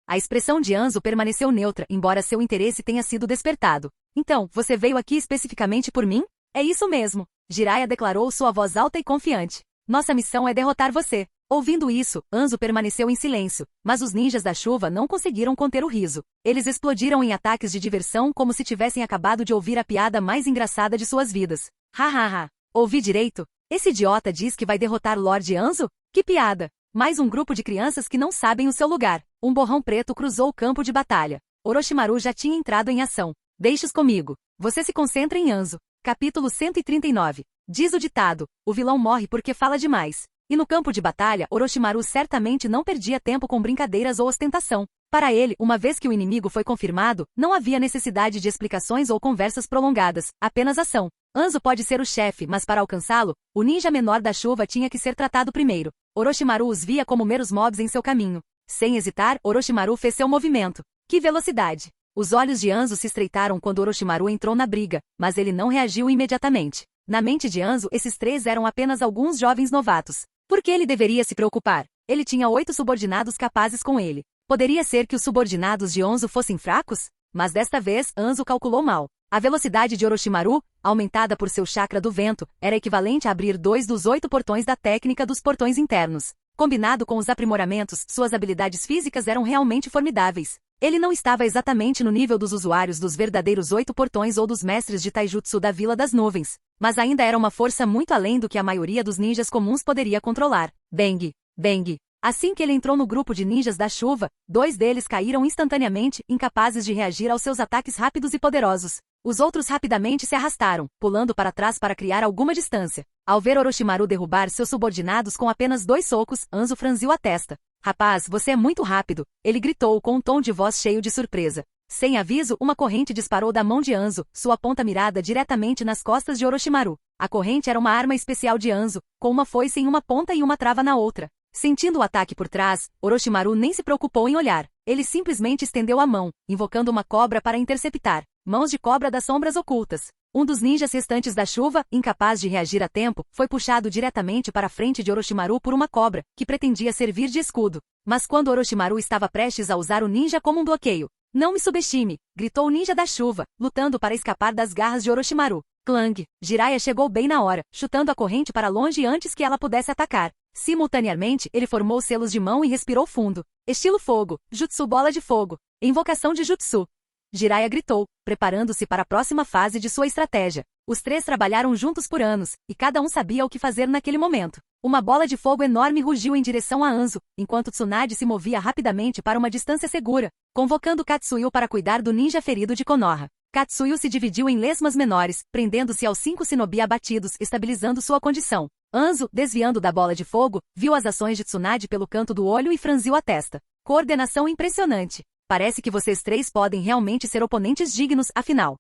A expressão de Anzo permaneceu neutra, embora seu interesse tenha sido despertado. Então, você veio aqui especificamente por mim? É isso mesmo. Jiraiya declarou sua voz alta e confiante. Nossa missão é derrotar você. Ouvindo isso, Anzo permaneceu em silêncio, mas os ninjas da chuva não conseguiram conter o riso. Eles explodiram em ataques de diversão como se tivessem acabado de ouvir a piada mais engraçada de suas vidas. Hahaha. Ouvi direito? Esse idiota diz que vai derrotar Lorde Anzo? Que piada! Mais um grupo de crianças que não sabem o seu lugar. Um borrão preto cruzou o campo de batalha. Orochimaru já tinha entrado em ação. Deixe-os comigo. Você se concentra em Anzo. Capítulo 139. Diz o ditado, o vilão morre porque fala demais. E no campo de batalha, Orochimaru certamente não perdia tempo com brincadeiras ou ostentação. Para ele, uma vez que o inimigo foi confirmado, não havia necessidade de explicações ou conversas prolongadas, apenas ação. Anzo pode ser o chefe, mas para alcançá-lo, o ninja menor da chuva tinha que ser tratado primeiro. Orochimaru os via como meros mobs em seu caminho. Sem hesitar, Orochimaru fez seu movimento. Que velocidade! Os olhos de Anzo se estreitaram quando Orochimaru entrou na briga, mas ele não reagiu imediatamente. Na mente de Anzo, esses três eram apenas alguns jovens novatos. Por que ele deveria se preocupar? Ele tinha 8 subordinados capazes com ele. Poderia ser que os subordinados de Anzo fossem fracos? Mas desta vez, Anzo calculou mal. A velocidade de Orochimaru, aumentada por seu chakra do vento, era equivalente a abrir 2 dos 8 portões da técnica dos portões internos. Combinado com os aprimoramentos, suas habilidades físicas eram realmente formidáveis. Ele não estava exatamente no nível dos usuários dos verdadeiros 8 portões ou dos mestres de taijutsu da Vila das Nuvens, mas ainda era uma força muito além do que a maioria dos ninjas comuns poderia controlar. Bang! Bang! Assim que ele entrou no grupo de ninjas da chuva, 2 deles caíram instantaneamente, incapazes de reagir aos seus ataques rápidos e poderosos. Os outros rapidamente se arrastaram, pulando para trás para criar alguma distância. Ao ver Orochimaru derrubar seus subordinados com apenas 2 socos, Anzo franziu a testa. Rapaz, você é muito rápido, ele gritou com um tom de voz cheio de surpresa. Sem aviso, uma corrente disparou da mão de Anzo, sua ponta mirada diretamente nas costas de Orochimaru. A corrente era uma arma especial de Anzo, com uma foice em uma ponta e uma trava na outra. Sentindo o ataque por trás, Orochimaru nem se preocupou em olhar. Ele simplesmente estendeu a mão, invocando uma cobra para interceptar. Mãos de cobra das sombras ocultas. Um dos ninjas restantes da chuva, incapaz de reagir a tempo, foi puxado diretamente para a frente de Orochimaru por uma cobra, que pretendia servir de escudo. Mas quando Orochimaru estava prestes a usar o ninja como um bloqueio, não me subestime, gritou o ninja da chuva, lutando para escapar das garras de Orochimaru. Clang! Jiraiya chegou bem na hora, chutando a corrente para longe antes que ela pudesse atacar. Simultaneamente, ele formou selos de mão e respirou fundo. Estilo fogo, Jutsu bola de fogo. Invocação de Jutsu. Jiraiya gritou, preparando-se para a próxima fase de sua estratégia. Os 3 trabalharam juntos por anos, e cada um sabia o que fazer naquele momento. Uma bola de fogo enorme rugiu em direção a Anzo, enquanto Tsunade se movia rapidamente para uma distância segura, convocando Katsuyu para cuidar do ninja ferido de Konoha. Katsuyu se dividiu em lesmas menores, prendendo-se aos 5 shinobi abatidos, estabilizando sua condição. Anzo, desviando da bola de fogo, viu as ações de Tsunade pelo canto do olho e franziu a testa. Coordenação impressionante. Parece que vocês 3 podem realmente ser oponentes dignos, afinal.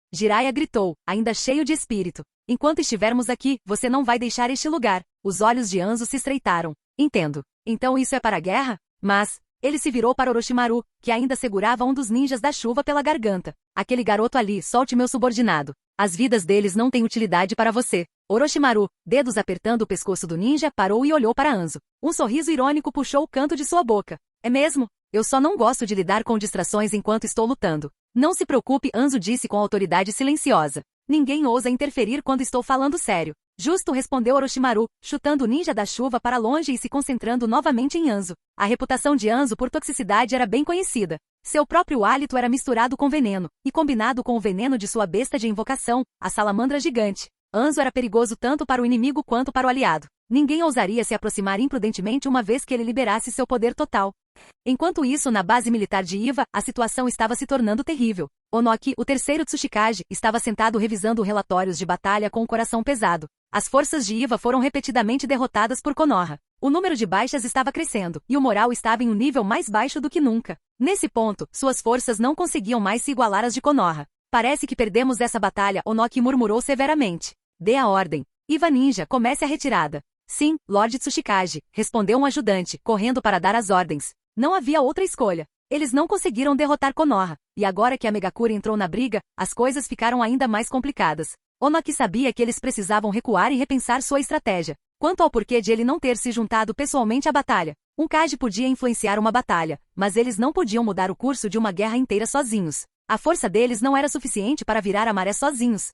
Jiraiya gritou, ainda cheio de espírito. Enquanto estivermos aqui, você não vai deixar este lugar. Os olhos de Anzo se estreitaram. Entendo. Então isso é para a guerra? Mas... Ele se virou para Orochimaru, que ainda segurava um dos ninjas da chuva pela garganta. Aquele garoto ali, solte meu subordinado. As vidas deles não têm utilidade para você. Orochimaru, dedos apertando o pescoço do ninja, parou e olhou para Anzo. Um sorriso irônico puxou o canto de sua boca. É mesmo? Eu só não gosto de lidar com distrações enquanto estou lutando. Não se preocupe, Anzo disse com autoridade silenciosa. Ninguém ousa interferir quando estou falando sério. Justo, respondeu Orochimaru, chutando o ninja da chuva para longe e se concentrando novamente em Anzo. A reputação de Anzo por toxicidade era bem conhecida. Seu próprio hálito era misturado com veneno, e combinado com o veneno de sua besta de invocação, a salamandra gigante. Anzo era perigoso tanto para o inimigo quanto para o aliado. Ninguém ousaria se aproximar imprudentemente uma vez que ele liberasse seu poder total. Enquanto isso, na base militar de Iva, a situação estava se tornando terrível. Onoki, o terceiro Tsuchikage, estava sentado revisando relatórios de batalha com o coração pesado. As forças de Iva foram repetidamente derrotadas por Konoha. O número de baixas estava crescendo, e o moral estava em um nível mais baixo do que nunca. Nesse ponto, suas forças não conseguiam mais se igualar às de Konoha. Parece que perdemos essa batalha, Onoki murmurou severamente. Dê a ordem. Iva Ninja, comece a retirada. Sim, Lord Tsuchikage, respondeu um ajudante, correndo para dar as ordens. Não havia outra escolha. Eles não conseguiram derrotar Konoha, e agora que a Megakure entrou na briga, as coisas ficaram ainda mais complicadas. Onoki sabia que eles precisavam recuar e repensar sua estratégia. Quanto ao porquê de ele não ter se juntado pessoalmente à batalha, um Kage podia influenciar uma batalha, mas eles não podiam mudar o curso de uma guerra inteira sozinhos. A força deles não era suficiente para virar a maré sozinhos.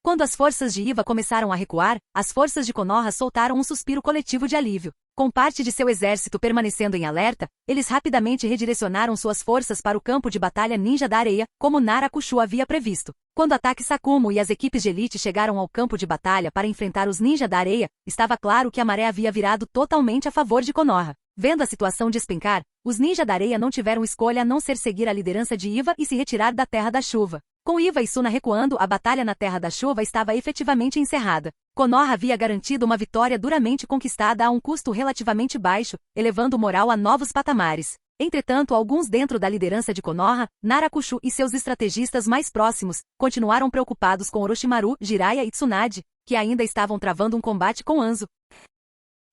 Quando as forças de Iva começaram a recuar, as forças de Konoha soltaram um suspiro coletivo de alívio. Com parte de seu exército permanecendo em alerta, eles rapidamente redirecionaram suas forças para o campo de batalha Ninja da Areia, como Narakushu havia previsto. Quando Ataque Sakumo e as equipes de elite chegaram ao campo de batalha para enfrentar os Ninja da Areia, estava claro que a maré havia virado totalmente a favor de Konoha. Vendo a situação despencar, os Ninja da Areia não tiveram escolha a não ser seguir a liderança de Iva e se retirar da Terra da Chuva. Com Iva e Suna recuando, a batalha na Terra da Chuva estava efetivamente encerrada. Konoha havia garantido uma vitória duramente conquistada a um custo relativamente baixo, elevando o moral a novos patamares. Entretanto, alguns dentro da liderança de Konoha, Narakushu e seus estrategistas mais próximos, continuaram preocupados com Orochimaru, Jiraiya e Tsunade, que ainda estavam travando um combate com Anzo.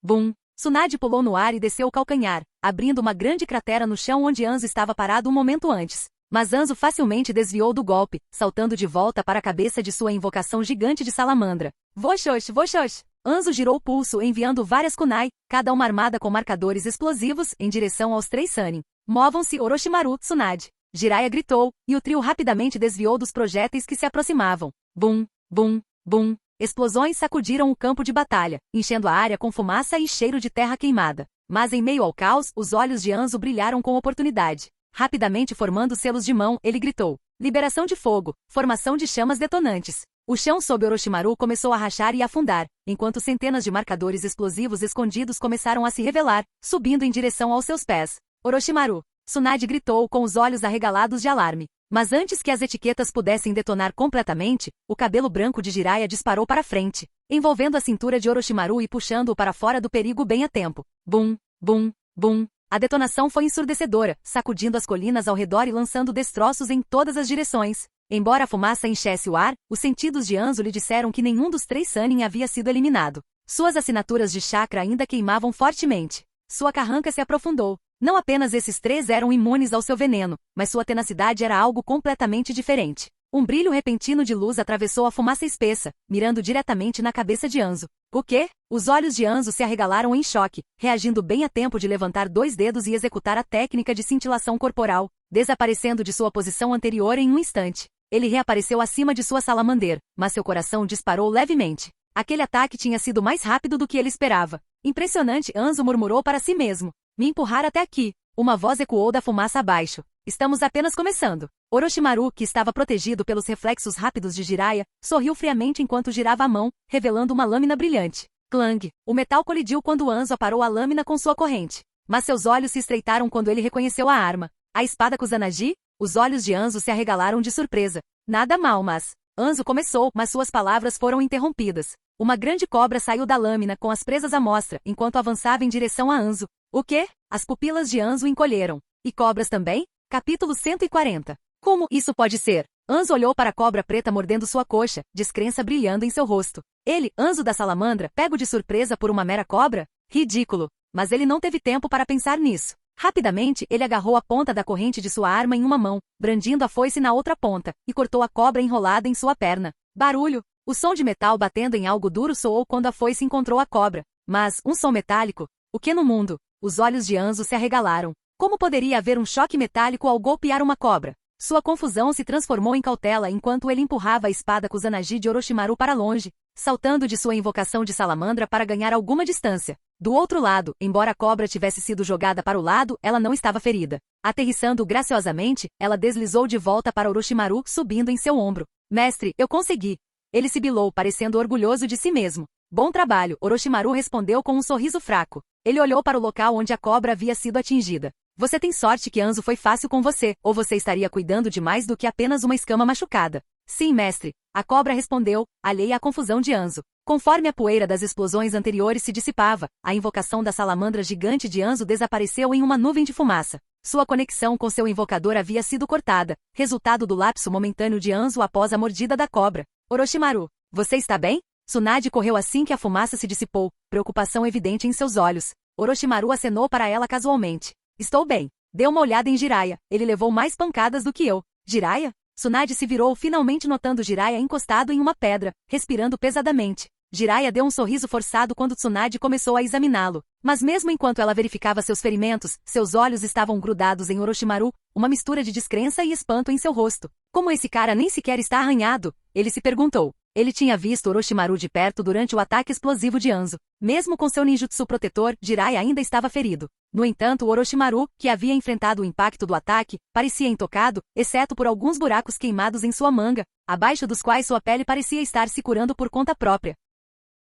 Bum! Tsunade pulou no ar e desceu o calcanhar, abrindo uma grande cratera no chão onde Anzo estava parado um momento antes. Mas Anzo facilmente desviou do golpe, saltando de volta para a cabeça de sua invocação gigante de salamandra. Voshosh, Voshosh! Anzo girou o pulso enviando várias kunai, cada uma armada com marcadores explosivos, em direção aos 3 Sannin. Movam-se Orochimaru, Tsunade. Jiraiya gritou, e o trio rapidamente desviou dos projéteis que se aproximavam. Bum, bum, bum. Explosões sacudiram o campo de batalha, enchendo a área com fumaça e cheiro de terra queimada. Mas em meio ao caos, os olhos de Anzo brilharam com oportunidade. Rapidamente formando selos de mão, ele gritou. Liberação de fogo, formação de chamas detonantes. O chão sob Orochimaru começou a rachar e afundar, enquanto centenas de marcadores explosivos escondidos começaram a se revelar, subindo em direção aos seus pés. Orochimaru! Tsunade gritou com os olhos arregalados de alarme. Mas antes que as etiquetas pudessem detonar completamente, o cabelo branco de Jiraiya disparou para frente, envolvendo a cintura de Orochimaru e puxando-o para fora do perigo bem a tempo. Bum, bum, bum. A detonação foi ensurdecedora, sacudindo as colinas ao redor e lançando destroços em todas as direções. Embora a fumaça enchesse o ar, os sentidos de Anzo lhe disseram que nenhum dos 3 Sannin havia sido eliminado. Suas assinaturas de chakra ainda queimavam fortemente. Sua carranca se aprofundou. Não apenas esses 3 eram imunes ao seu veneno, mas sua tenacidade era algo completamente diferente. Um brilho repentino de luz atravessou a fumaça espessa, mirando diretamente na cabeça de Anzo. O quê? Os olhos de Anzo se arregalaram em choque, reagindo bem a tempo de levantar 2 dedos e executar a técnica de cintilação corporal, desaparecendo de sua posição anterior em um instante. Ele reapareceu acima de sua salamander, mas seu coração disparou levemente. Aquele ataque tinha sido mais rápido do que ele esperava. Impressionante, Anzo murmurou para si mesmo. Me empurrar até aqui. Uma voz ecoou da fumaça abaixo. Estamos apenas começando. Orochimaru, que estava protegido pelos reflexos rápidos de Jiraiya, sorriu friamente enquanto girava a mão, revelando uma lâmina brilhante. Clang! O metal colidiu quando Anzo aparou a lâmina com sua corrente. Mas seus olhos se estreitaram quando ele reconheceu a arma. A espada Kusanagi? Os olhos de Anzo se arregalaram de surpresa. Nada mal, mas... Anzo começou, mas suas palavras foram interrompidas. Uma grande cobra saiu da lâmina com as presas à mostra, enquanto avançava em direção a Anzo. O quê? As pupilas de Anzo encolheram. E cobras também? Capítulo 140. Como isso pode ser? Anzo olhou para a cobra preta mordendo sua coxa, descrença brilhando em seu rosto. Ele, Anzo da salamandra, pego de surpresa por uma mera cobra? Ridículo. Mas ele não teve tempo para pensar nisso. Rapidamente, ele agarrou a ponta da corrente de sua arma em uma mão, brandindo a foice na outra ponta, e cortou a cobra enrolada em sua perna. Barulho! O som de metal batendo em algo duro soou quando a foice encontrou a cobra. Mas, um som metálico? O que no mundo? Os olhos de Anzo se arregalaram. Como poderia haver um choque metálico ao golpear uma cobra? Sua confusão se transformou em cautela enquanto ele empurrava a espada Kusanagi de Orochimaru para longe, saltando de sua invocação de salamandra para ganhar alguma distância. Do outro lado, embora a cobra tivesse sido jogada para o lado, ela não estava ferida. Aterrissando graciosamente, ela deslizou de volta para Orochimaru, subindo em seu ombro. Mestre, eu consegui. Ele sibilou, parecendo orgulhoso de si mesmo. Bom trabalho, Orochimaru respondeu com um sorriso fraco. Ele olhou para o local onde a cobra havia sido atingida. Você tem sorte que Anzo foi fácil com você, ou você estaria cuidando de mais do que apenas uma escama machucada. Sim, mestre. A cobra respondeu, alheia à confusão de Anzo. Conforme a poeira das explosões anteriores se dissipava, a invocação da salamandra gigante de Anzo desapareceu em uma nuvem de fumaça. Sua conexão com seu invocador havia sido cortada, resultado do lapso momentâneo de Anzo após a mordida da cobra. Orochimaru, você está bem? Tsunade correu assim que a fumaça se dissipou, preocupação evidente em seus olhos. Orochimaru acenou para ela casualmente. Estou bem. Dê uma olhada em Jiraiya, ele levou mais pancadas do que eu. Jiraiya? Tsunade se virou finalmente notando Jiraiya encostado em uma pedra, respirando pesadamente. Jiraiya deu um sorriso forçado quando Tsunade começou a examiná-lo. Mas mesmo enquanto ela verificava seus ferimentos, seus olhos estavam grudados em Orochimaru, uma mistura de descrença e espanto em seu rosto. Como esse cara nem sequer está arranhado? Ele se perguntou. Ele tinha visto Orochimaru de perto durante o ataque explosivo de Hanzo. Mesmo com seu ninjutsu protetor, Jiraiya ainda estava ferido. No entanto, Orochimaru, que havia enfrentado o impacto do ataque, parecia intocado, exceto por alguns buracos queimados em sua manga, abaixo dos quais sua pele parecia estar se curando por conta própria.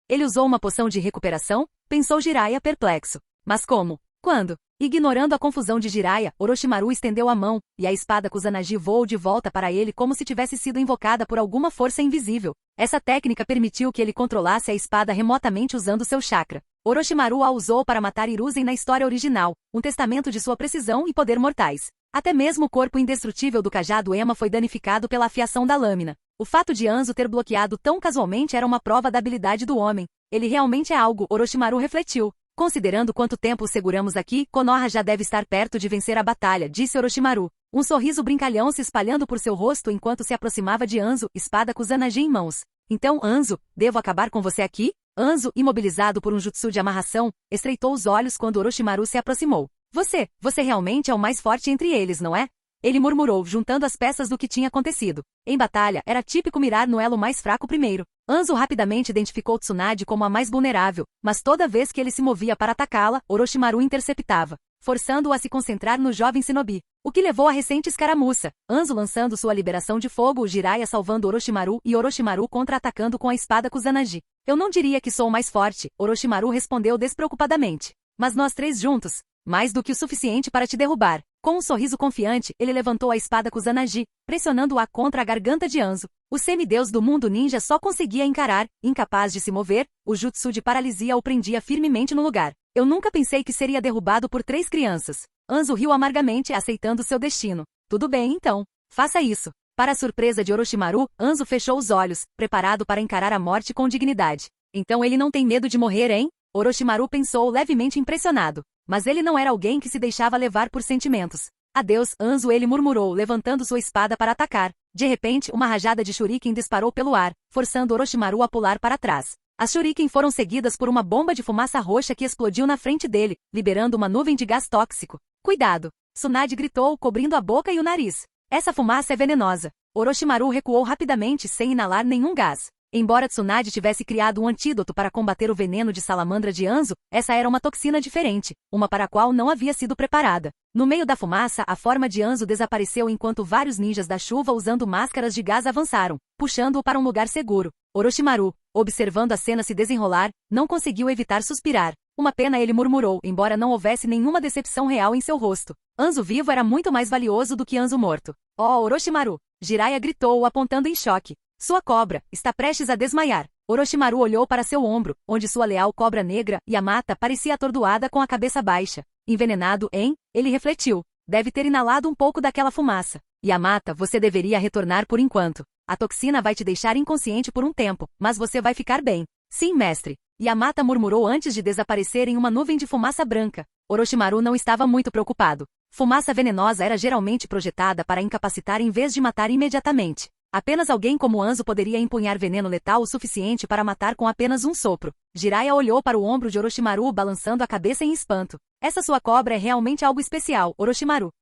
Ele usou uma poção de recuperação? Pensou Jiraiya perplexo. Mas como? Quando? Ignorando a confusão de Jiraiya, Orochimaru estendeu a mão, e a espada Kusanagi voou de volta para ele como se tivesse sido invocada por alguma força invisível. Essa técnica permitiu que ele controlasse a espada remotamente usando seu chakra. Orochimaru a usou para matar Hiruzen na história original, um testamento de sua precisão e poder mortais. Até mesmo o corpo indestrutível do cajado Ema foi danificado pela afiação da lâmina. O fato de Hanzo ter bloqueado tão casualmente era uma prova da habilidade do homem. Ele realmente é algo, Orochimaru refletiu. Considerando quanto tempo o seguramos aqui, Konoha já deve estar perto de vencer a batalha, disse Orochimaru. Um sorriso brincalhão se espalhando por seu rosto enquanto se aproximava de Hanzo, espada Kusanagi em mãos. Então, Hanzo, devo acabar com você aqui? Hanzo, imobilizado por um jutsu de amarração, estreitou os olhos quando Orochimaru se aproximou. Você realmente é o mais forte entre eles, não é? Ele murmurou, juntando as peças do que tinha acontecido. Em batalha, era típico mirar no elo mais fraco primeiro. Hanzo rapidamente identificou Tsunade como a mais vulnerável, mas toda vez que ele se movia para atacá-la, Orochimaru interceptava, forçando-o a se concentrar no jovem shinobi. O que levou à recente escaramuça, Hanzo lançando sua liberação de fogo, Jiraiya salvando Orochimaru e Orochimaru contra-atacando com a espada Kusanagi. Eu não diria que sou o mais forte, Orochimaru respondeu despreocupadamente. Mas nós três juntos, mais do que o suficiente para te derrubar. Com um sorriso confiante, ele levantou a espada Kusanagi, pressionando-a contra a garganta de Hanzo. O semideus do mundo ninja só conseguia encarar, incapaz de se mover, o jutsu de paralisia o prendia firmemente no lugar. Eu nunca pensei que seria derrubado por 3 crianças. Hanzo riu amargamente, aceitando seu destino. Tudo bem então. Faça isso. Para a surpresa de Orochimaru, Hanzo fechou os olhos, preparado para encarar a morte com dignidade. Então ele não tem medo de morrer, hein? Orochimaru pensou levemente impressionado. Mas ele não era alguém que se deixava levar por sentimentos. Adeus, Hanzo, ele murmurou, levantando sua espada para atacar. De repente, uma rajada de shuriken disparou pelo ar, forçando Orochimaru a pular para trás. As shuriken foram seguidas por uma bomba de fumaça roxa que explodiu na frente dele, liberando uma nuvem de gás tóxico. Cuidado! Tsunade gritou, cobrindo a boca e o nariz. Essa fumaça é venenosa. Orochimaru recuou rapidamente sem inalar nenhum gás. Embora Tsunade tivesse criado um antídoto para combater o veneno de salamandra de Hanzo, essa era uma toxina diferente, uma para a qual não havia sido preparada. No meio da fumaça, a forma de Hanzo desapareceu enquanto vários ninjas da chuva usando máscaras de gás avançaram, puxando-o para um lugar seguro. Orochimaru, observando a cena se desenrolar, não conseguiu evitar suspirar. Uma pena, ele murmurou, embora não houvesse nenhuma decepção real em seu rosto. Hanzo vivo era muito mais valioso do que Hanzo morto. Oh, Orochimaru! Jiraiya gritou, apontando em choque. Sua cobra está prestes a desmaiar. Orochimaru olhou para seu ombro, onde sua leal cobra negra, Yamata, parecia atordoada com a cabeça baixa. Envenenado, hein? Ele refletiu. Deve ter inalado um pouco daquela fumaça. Yamata, você deveria retornar por enquanto. A toxina vai te deixar inconsciente por um tempo, mas você vai ficar bem. Sim, mestre. Yamata murmurou antes de desaparecer em uma nuvem de fumaça branca. Orochimaru não estava muito preocupado. Fumaça venenosa era geralmente projetada para incapacitar em vez de matar imediatamente. Apenas alguém como Hanzo poderia empunhar veneno letal o suficiente para matar com apenas um sopro. Jiraiya olhou para o ombro de Orochimaru balançando a cabeça em espanto. Essa sua cobra é realmente algo especial, Orochimaru.